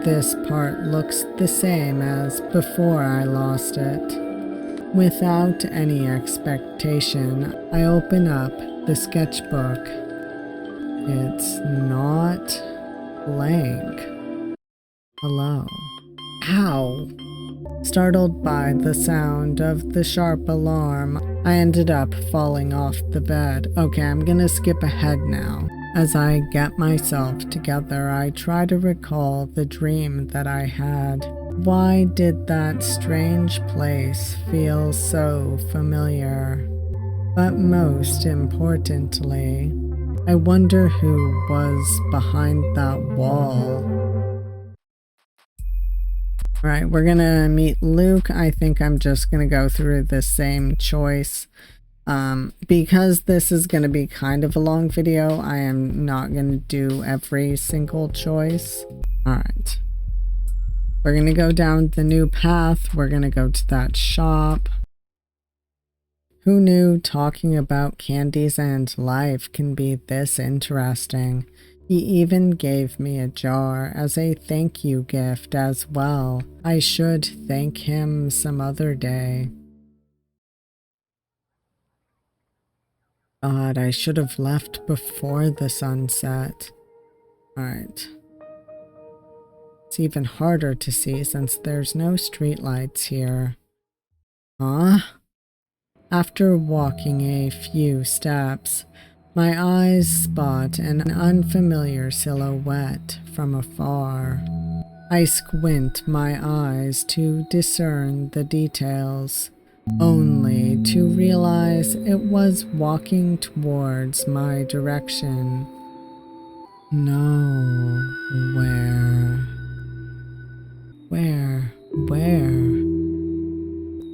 This part looks the same as before I lost it. Without any expectation, I open up the sketchbook. It's not blank. Hello. Ow! Startled by the sound of the sharp alarm, I ended up falling off the bed. Okay, I'm gonna skip ahead now. As I get myself together, I try to recall the dream that I had. Why did that strange place feel so familiar? But most importantly, I wonder who was behind that wall. Alright, we're gonna meet Luke. I think I'm just gonna go through the same choice. Because this is gonna be kind of a long video, I am not gonna do every single choice. Alright. We're gonna go down the new path. We're gonna go to that shop. Who knew talking about candies and life can be this interesting? He even gave me a jar as a thank you gift as well. I should thank him some other day. God, I should have left before the sunset. Alright. It's even harder to see since there's no streetlights here. Huh? After walking a few steps, my eyes spot an unfamiliar silhouette from afar. I squint my eyes to discern the details, only to realize it was walking towards my direction. No, where?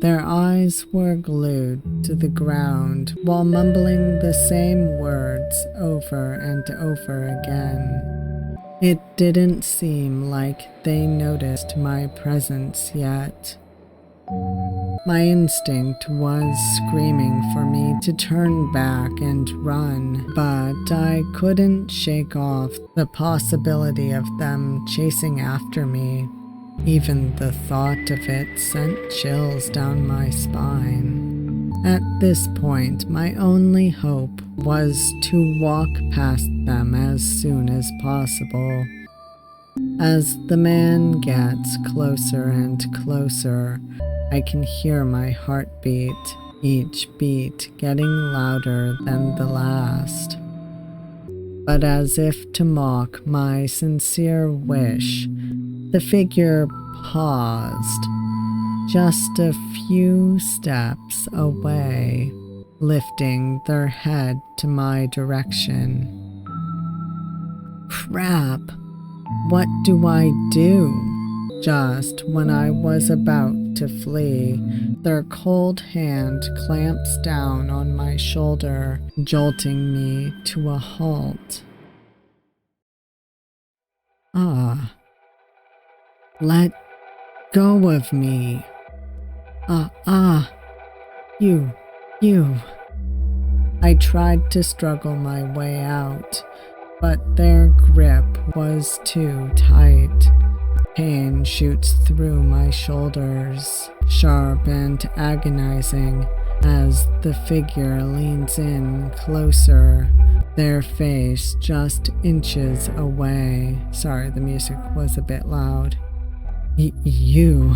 Their eyes were glued to the ground while mumbling the same words over and over again. It didn't seem like they noticed my presence yet. My instinct was screaming for me to turn back and run, but I couldn't shake off the possibility of them chasing after me. Even the thought of it sent chills down my spine. At this point, my only hope was to walk past them as soon as possible. As the man gets closer and closer, I can hear my heartbeat, each beat getting louder than the last. But as if to mock my sincere wish, the figure paused, just a few steps away, lifting their head to my direction. Crap! What do I do? Just when I was about to flee, their cold hand clamps down on my shoulder, jolting me to a halt. Ah. Let go of me. You. I tried to struggle my way out, but their grip was too tight. Pain shoots through my shoulders, sharp and agonizing, as the figure leans in closer, their face just inches away. Sorry, the music was a bit loud. You.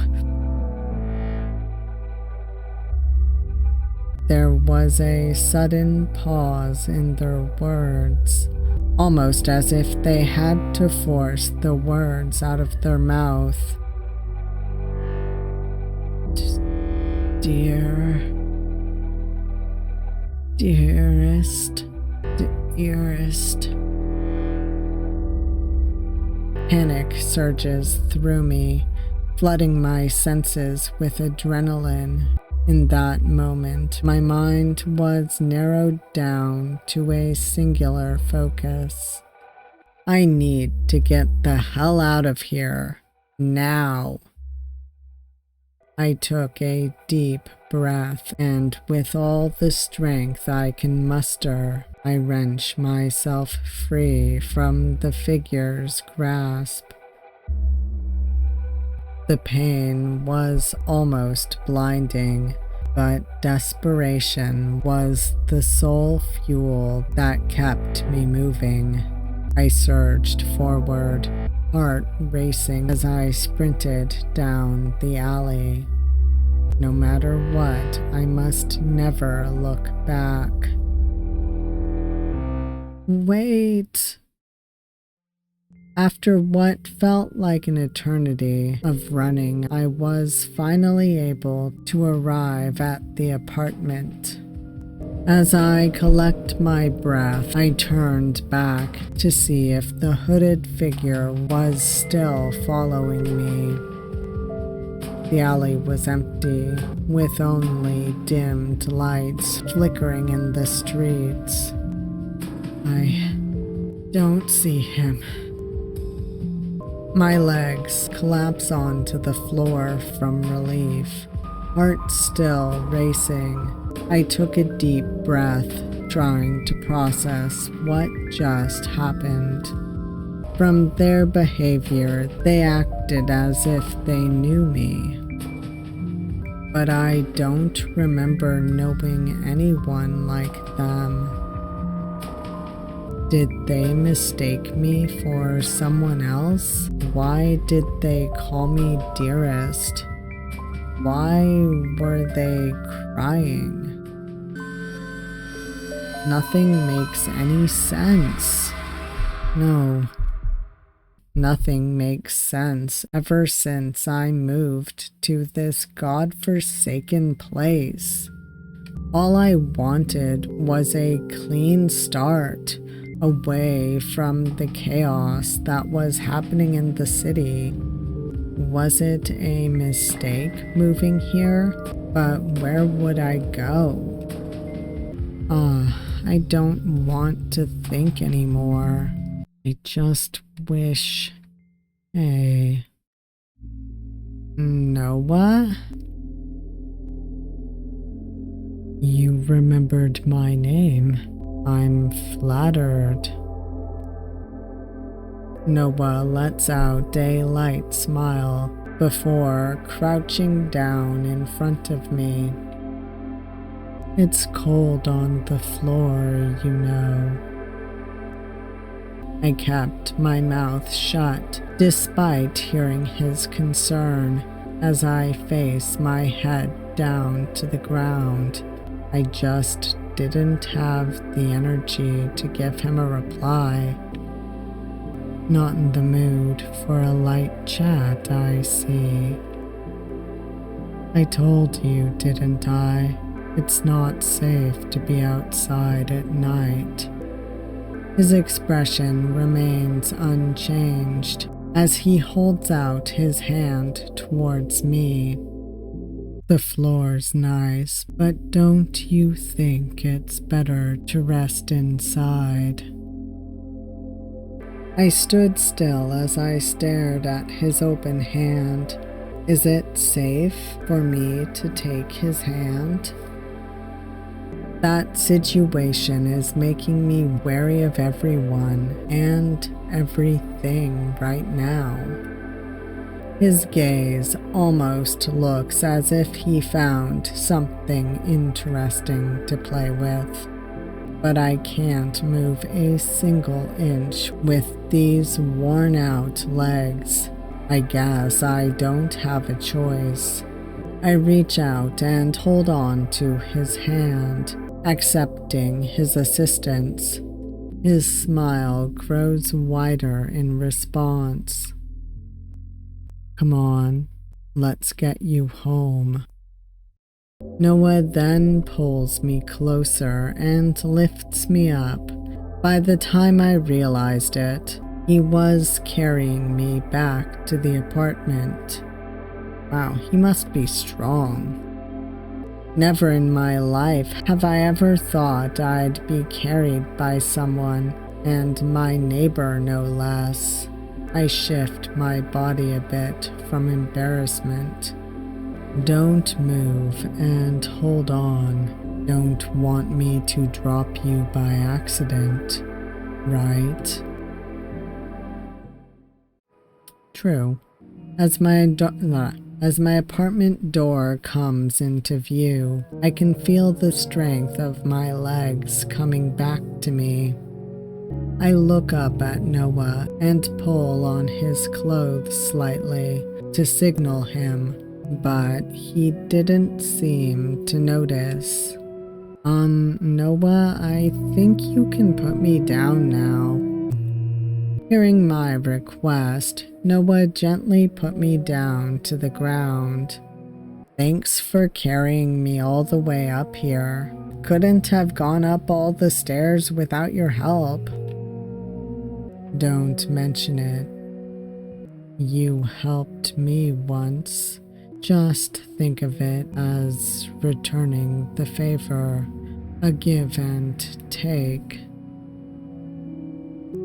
There was a sudden pause in their words, almost as if they had to force the words out of their mouth. Dearest. Panic surges through me, flooding my senses with adrenaline. In that moment, my mind was narrowed down to a singular focus. I need to get the hell out of here, now. I took a deep breath, and with all the strength I can muster, I wrench myself free from the figure's grasp. The pain was almost blinding, but desperation was the sole fuel that kept me moving. I surged forward, heart racing as I sprinted down the alley. No matter what, I must never look back. Wait. After what felt like an eternity of running, I was finally able to arrive at the apartment. As I collect my breath, I turned back to see if the hooded figure was still following me. The alley was empty, with only dimmed lights flickering in the streets. I don't see him. My legs collapse onto the floor from relief, heart still racing. I took a deep breath, trying to process what just happened. From their behavior, they acted as if they knew me. But I don't remember knowing anyone like them. Did they mistake me for someone else? Why did they call me dearest? Why were they crying? Nothing makes any sense. No. Nothing makes sense ever since I moved to this godforsaken place. All I wanted was a clean start, away from the chaos that was happening in the city. Was it a mistake moving here? But where would I go? I don't want to think anymore. I just wish... Hey... Noah? You remembered my name. I'm flattered. Noah lets out a light smile before crouching down in front of me. It's cold on the floor, you know. I kept my mouth shut despite hearing his concern as I face my head down to the ground. I just didn't have the energy to give him a reply. Not in the mood for a light chat, I see. I told you, didn't I? It's not safe to be outside at night. His expression remains unchanged as he holds out his hand towards me. The floor's nice, but don't you think it's better to rest inside? I stood still as I stared at his open hand. Is it safe for me to take his hand? That situation is making me wary of everyone and everything right now. His gaze almost looks as if he found something interesting to play with, but I can't move a single inch with these worn-out legs. I guess I don't have a choice. I reach out and hold on to his hand, accepting his assistance. His smile grows wider in response. Come on, let's get you home. Noah then pulls me closer and lifts me up. By the time I realized it, he was carrying me back to the apartment. Wow, he must be strong. Never in my life have I ever thought I'd be carried by someone, and my neighbor no less. I shift my body a bit from embarrassment. Don't move and hold on. Don't want me to drop you by accident, right? True. As my apartment door comes into view, I can feel the strength of my legs coming back to me. I look up at Noah and pull on his clothes slightly to signal him, but he didn't seem to notice. Noah, I think you can put me down now. Hearing my request, Noah gently put me down to the ground. Thanks for carrying me all the way up here. Couldn't have gone up all the stairs without your help. Don't mention it. You helped me once. Just think of it as returning the favor, a give and take.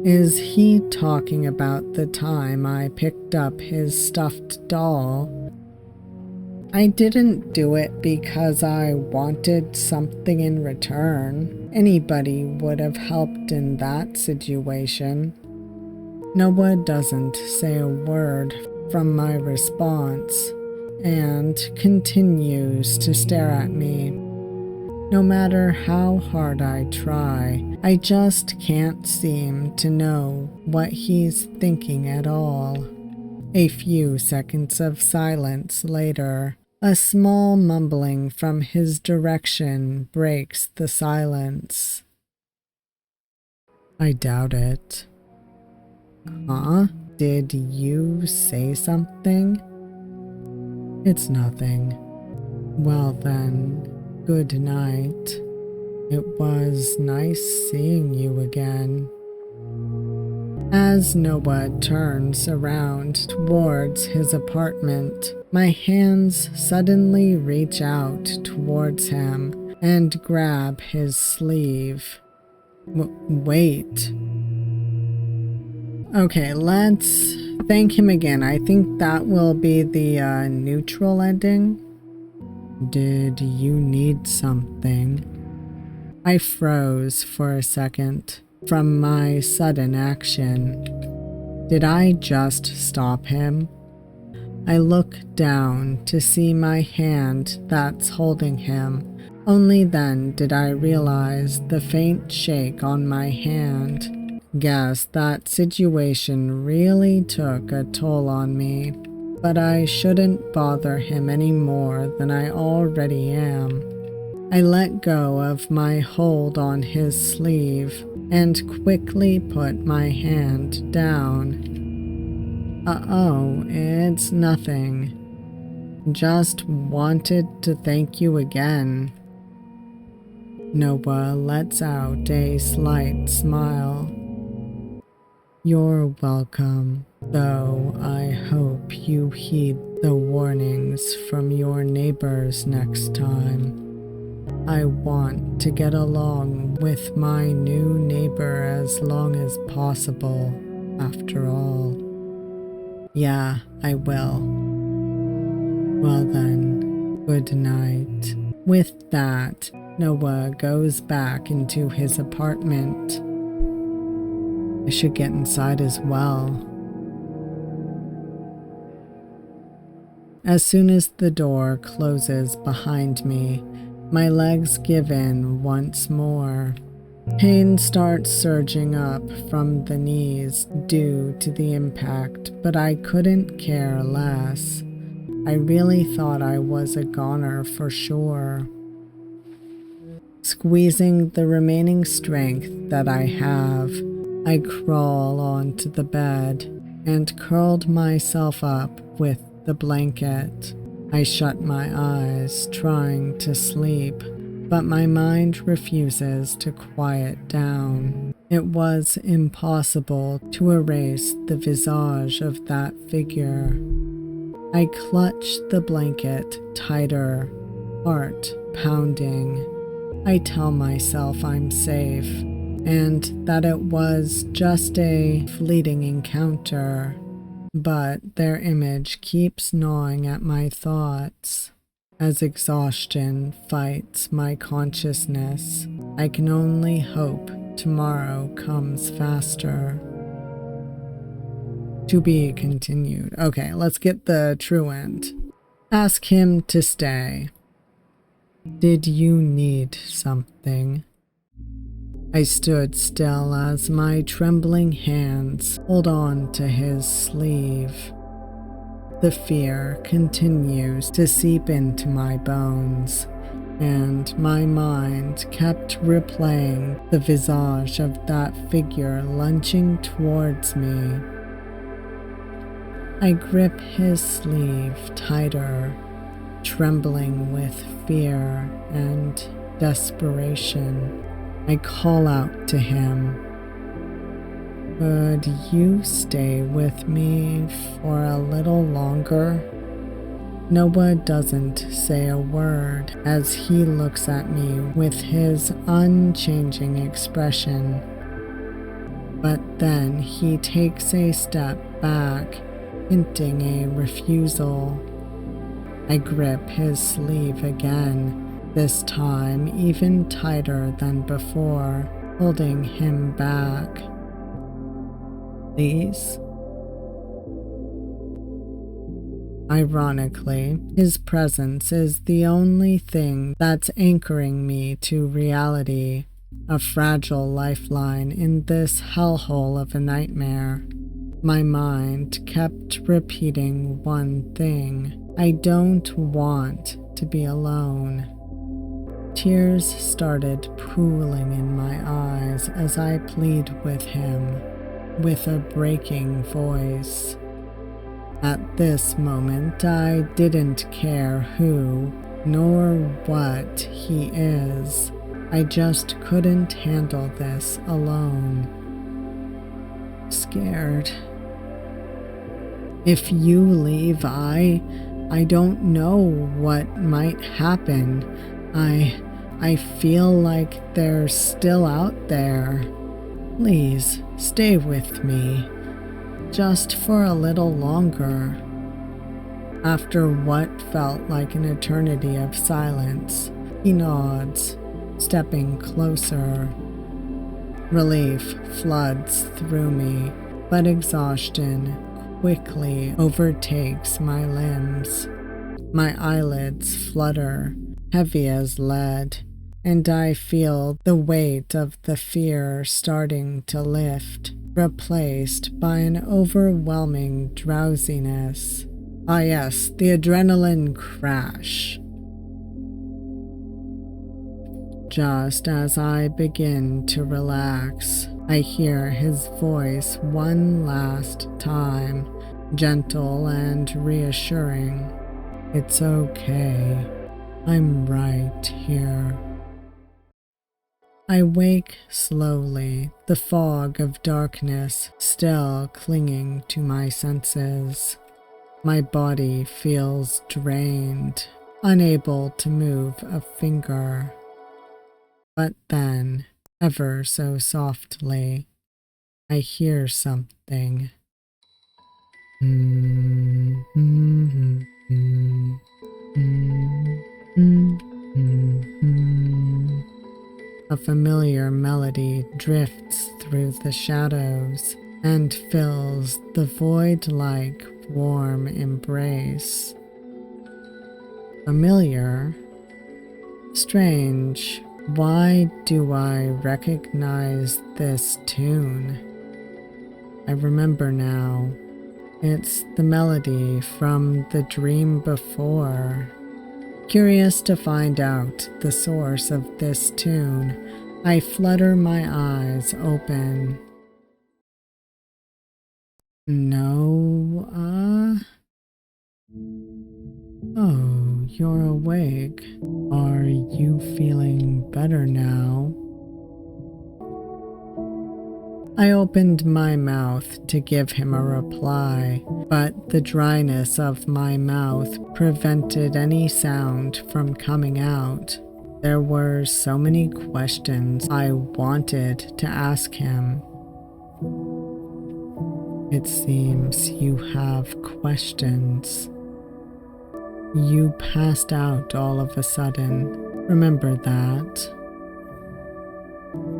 Is he talking about the time I picked up his stuffed doll? I didn't do it because I wanted something in return. Anybody would have helped in that situation. Noah doesn't say a word from my response and continues to stare at me. No matter how hard I try, I just can't seem to know what he's thinking at all. A few seconds of silence later, a small mumbling from his direction breaks the silence. I doubt it. Huh? Did you say something? It's nothing. Well then, good night. It was nice seeing you again. As Noah turns around towards his apartment, my hands suddenly reach out towards him and grab his sleeve. Wait. Okay, let's thank him again. I think that will be the neutral ending. Did you need something? I froze for a second from my sudden action. Did I just stop him? I look down to see my hand that's holding him. Only then did I realize the faint shake on my hand. Guess that situation really took a toll on me, but I shouldn't bother him any more than I already am. I let go of my hold on his sleeve and quickly put my hand down. Uh-oh, it's nothing. Just wanted to thank you again. Noah lets out a slight smile. You're welcome, though I hope you heed the warnings from your neighbors next time. I want to get along with my new neighbor as long as possible, after all. Yeah, I will. Well then, good night. With that, Noah goes back into his apartment. I should get inside as well. As soon as the door closes behind me, my legs give in once more. Pain starts surging up from the knees due to the impact, but I couldn't care less. I really thought I was a goner for sure. Squeezing the remaining strength that I have, I crawl onto the bed and curled myself up with the blanket. I shut my eyes, trying to sleep, but my mind refuses to quiet down. It was impossible to erase the visage of that figure. I clutch the blanket tighter, heart pounding. I tell myself I'm safe and that it was just a fleeting encounter, but their image keeps gnawing at my thoughts. As exhaustion fights my consciousness, I can only hope tomorrow comes faster. To be continued. Okay, let's get the true end. Ask him to stay. Did you need something? I stood still as my trembling hands hold on to his sleeve. The fear continues to seep into my bones, and my mind kept replaying the visage of that figure lunging towards me. I grip his sleeve tighter, trembling with fear and desperation. I call out to him. Could you stay with me for a little longer? Noah doesn't say a word as he looks at me with his unchanging expression. But then he takes a step back, hinting a refusal. I grip his sleeve again, this time even tighter than before, holding him back. Please? Ironically, his presence is the only thing that's anchoring me to reality, a fragile lifeline in this hellhole of a nightmare. My mind kept repeating one thing. I don't want to be alone. Tears started pooling in my eyes as I plead with him, with a breaking voice. At this moment, I didn't care who nor what he is. I just couldn't handle this alone. Scared. If you leave, I don't know what might happen. I feel like they're still out there. Please stay with me, just for a little longer. After what felt like an eternity of silence, he nods, stepping closer. Relief floods through me, but exhaustion quickly overtakes my limbs. My eyelids flutter, heavy as lead, and I feel the weight of the fear starting to lift, replaced by an overwhelming drowsiness. Ah yes, the adrenaline crash. Just as I begin to relax, I hear his voice one last time, gentle and reassuring. It's okay. I'm right here. I wake slowly, the fog of darkness still clinging to my senses. My body feels drained, unable to move a finger. But then, ever so softly, I hear something. Mhm. A familiar melody drifts through the shadows and fills the void like warm embrace. Familiar? Strange. Why do I recognize this tune? I remember now. It's the melody from the dream before. Curious to find out the source of this tune, I flutter my eyes open. No, oh, you're awake. Are you feeling better now? I opened my mouth to give him a reply, but the dryness of my mouth prevented any sound from coming out. There were so many questions I wanted to ask him. It seems you have questions. You passed out all of a sudden. Remember that?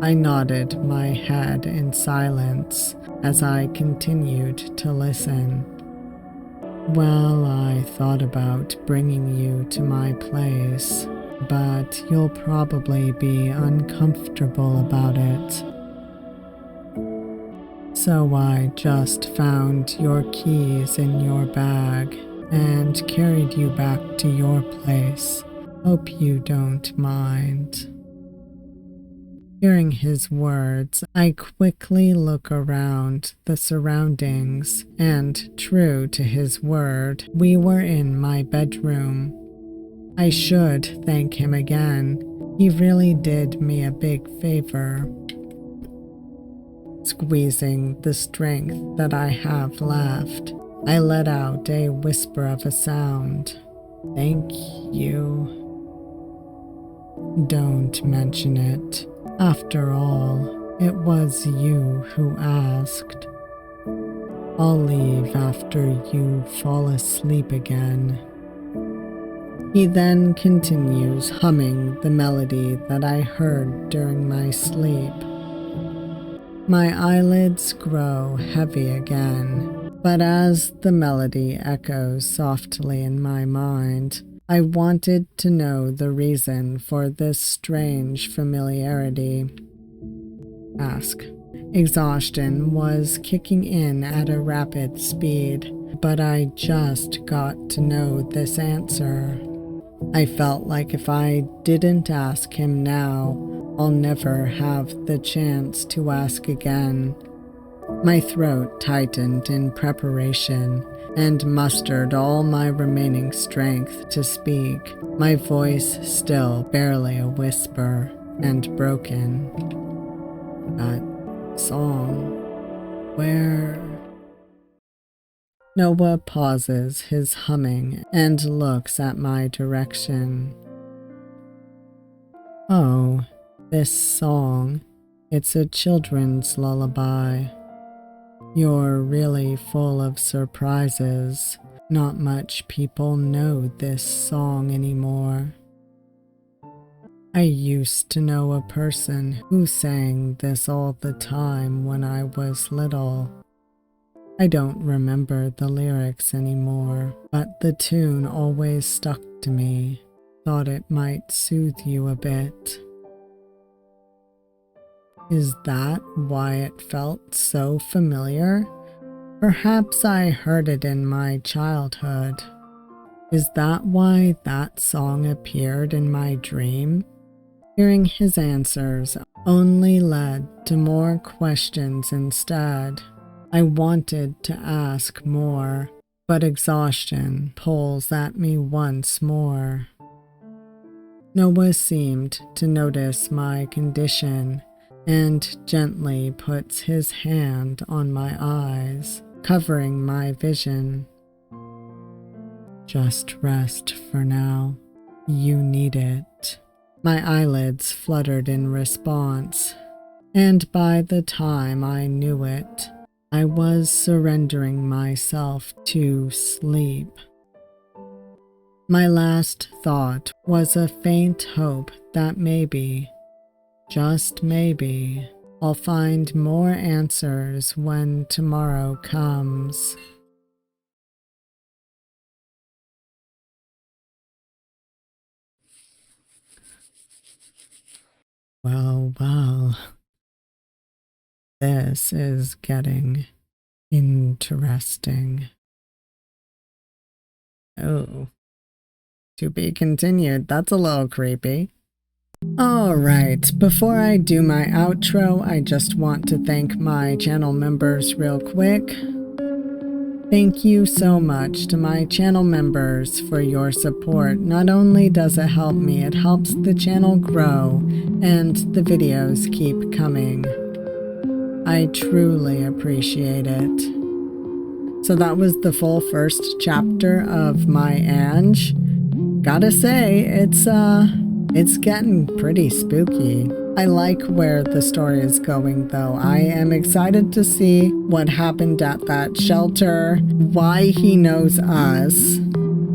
I nodded my head in silence as I continued to listen. Well, I thought about bringing you to my place, but you'll probably be uncomfortable about it. So I just found your keys in your bag and carried you back to your place. Hope you don't mind. Hearing his words, I quickly look around the surroundings, and true to his word, we were in my bedroom. I should thank him again. He really did me a big favor. Squeezing the strength that I have left, I let out a whisper of a sound. Thank you. Don't mention it. After all, it was you who asked. I'll leave after you fall asleep again. He then continues humming the melody that I heard during my sleep. My eyelids grow heavy again, but as the melody echoes softly in my mind, I wanted to know the reason for this strange familiarity. Ask. Exhaustion was kicking in at a rapid speed, but I just got to know this answer. I felt like if I didn't ask him now, I'll never have the chance to ask again. My throat tightened in preparation and mustered all my remaining strength to speak, my voice still barely a whisper and broken. That song, where... Noah pauses his humming and looks at my direction. Oh, this song. It's a children's lullaby. You're really full of surprises. Not much people know this song anymore. I used to know a person who sang this all the time when I was little. I don't remember the lyrics anymore, but the tune always stuck to me. Thought it might soothe you a bit. Is that why it felt so familiar? Perhaps I heard it in my childhood. Is that why that song appeared in my dream? Hearing his answers only led to more questions instead. I wanted to ask more, but exhaustion pulls at me once more. Noah seemed to notice my condition and gently puts his hand on my eyes, covering my vision. Just rest for now. You need it. My eyelids fluttered in response, and by the time I knew it, I was surrendering myself to sleep. My last thought was a faint hope that maybe, just maybe, I'll find more answers when tomorrow comes. Well, this is getting interesting. Oh, to be continued. That's a little creepy. Alright, before I do my outro, I just want to thank my channel members real quick. Thank you so much to my channel members for your support. Not only does it help me, it helps the channel grow and the videos keep coming. I truly appreciate it. So that was the full first chapter of my Ange. Gotta say, it's getting pretty spooky. I like where the story is going though. I am excited to see what happened at that shelter, why he knows us,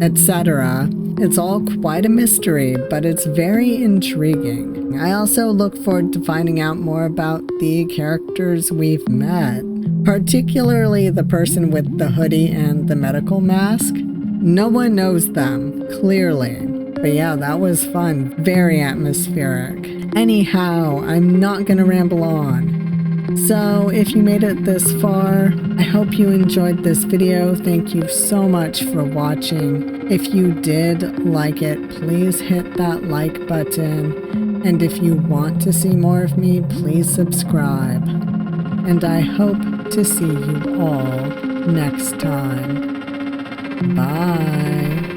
etc. It's all quite a mystery, but it's very intriguing. I also look forward to finding out more about the characters we've met, particularly the person with the hoodie and the medical mask. No one knows them, clearly. But yeah, that was fun. Very atmospheric. Anyhow, I'm not gonna ramble on. So, if you made it this far, I hope you enjoyed this video. Thank you so much for watching. If you did like it, please hit that like button. And if you want to see more of me, please subscribe. And I hope to see you all next time. Bye.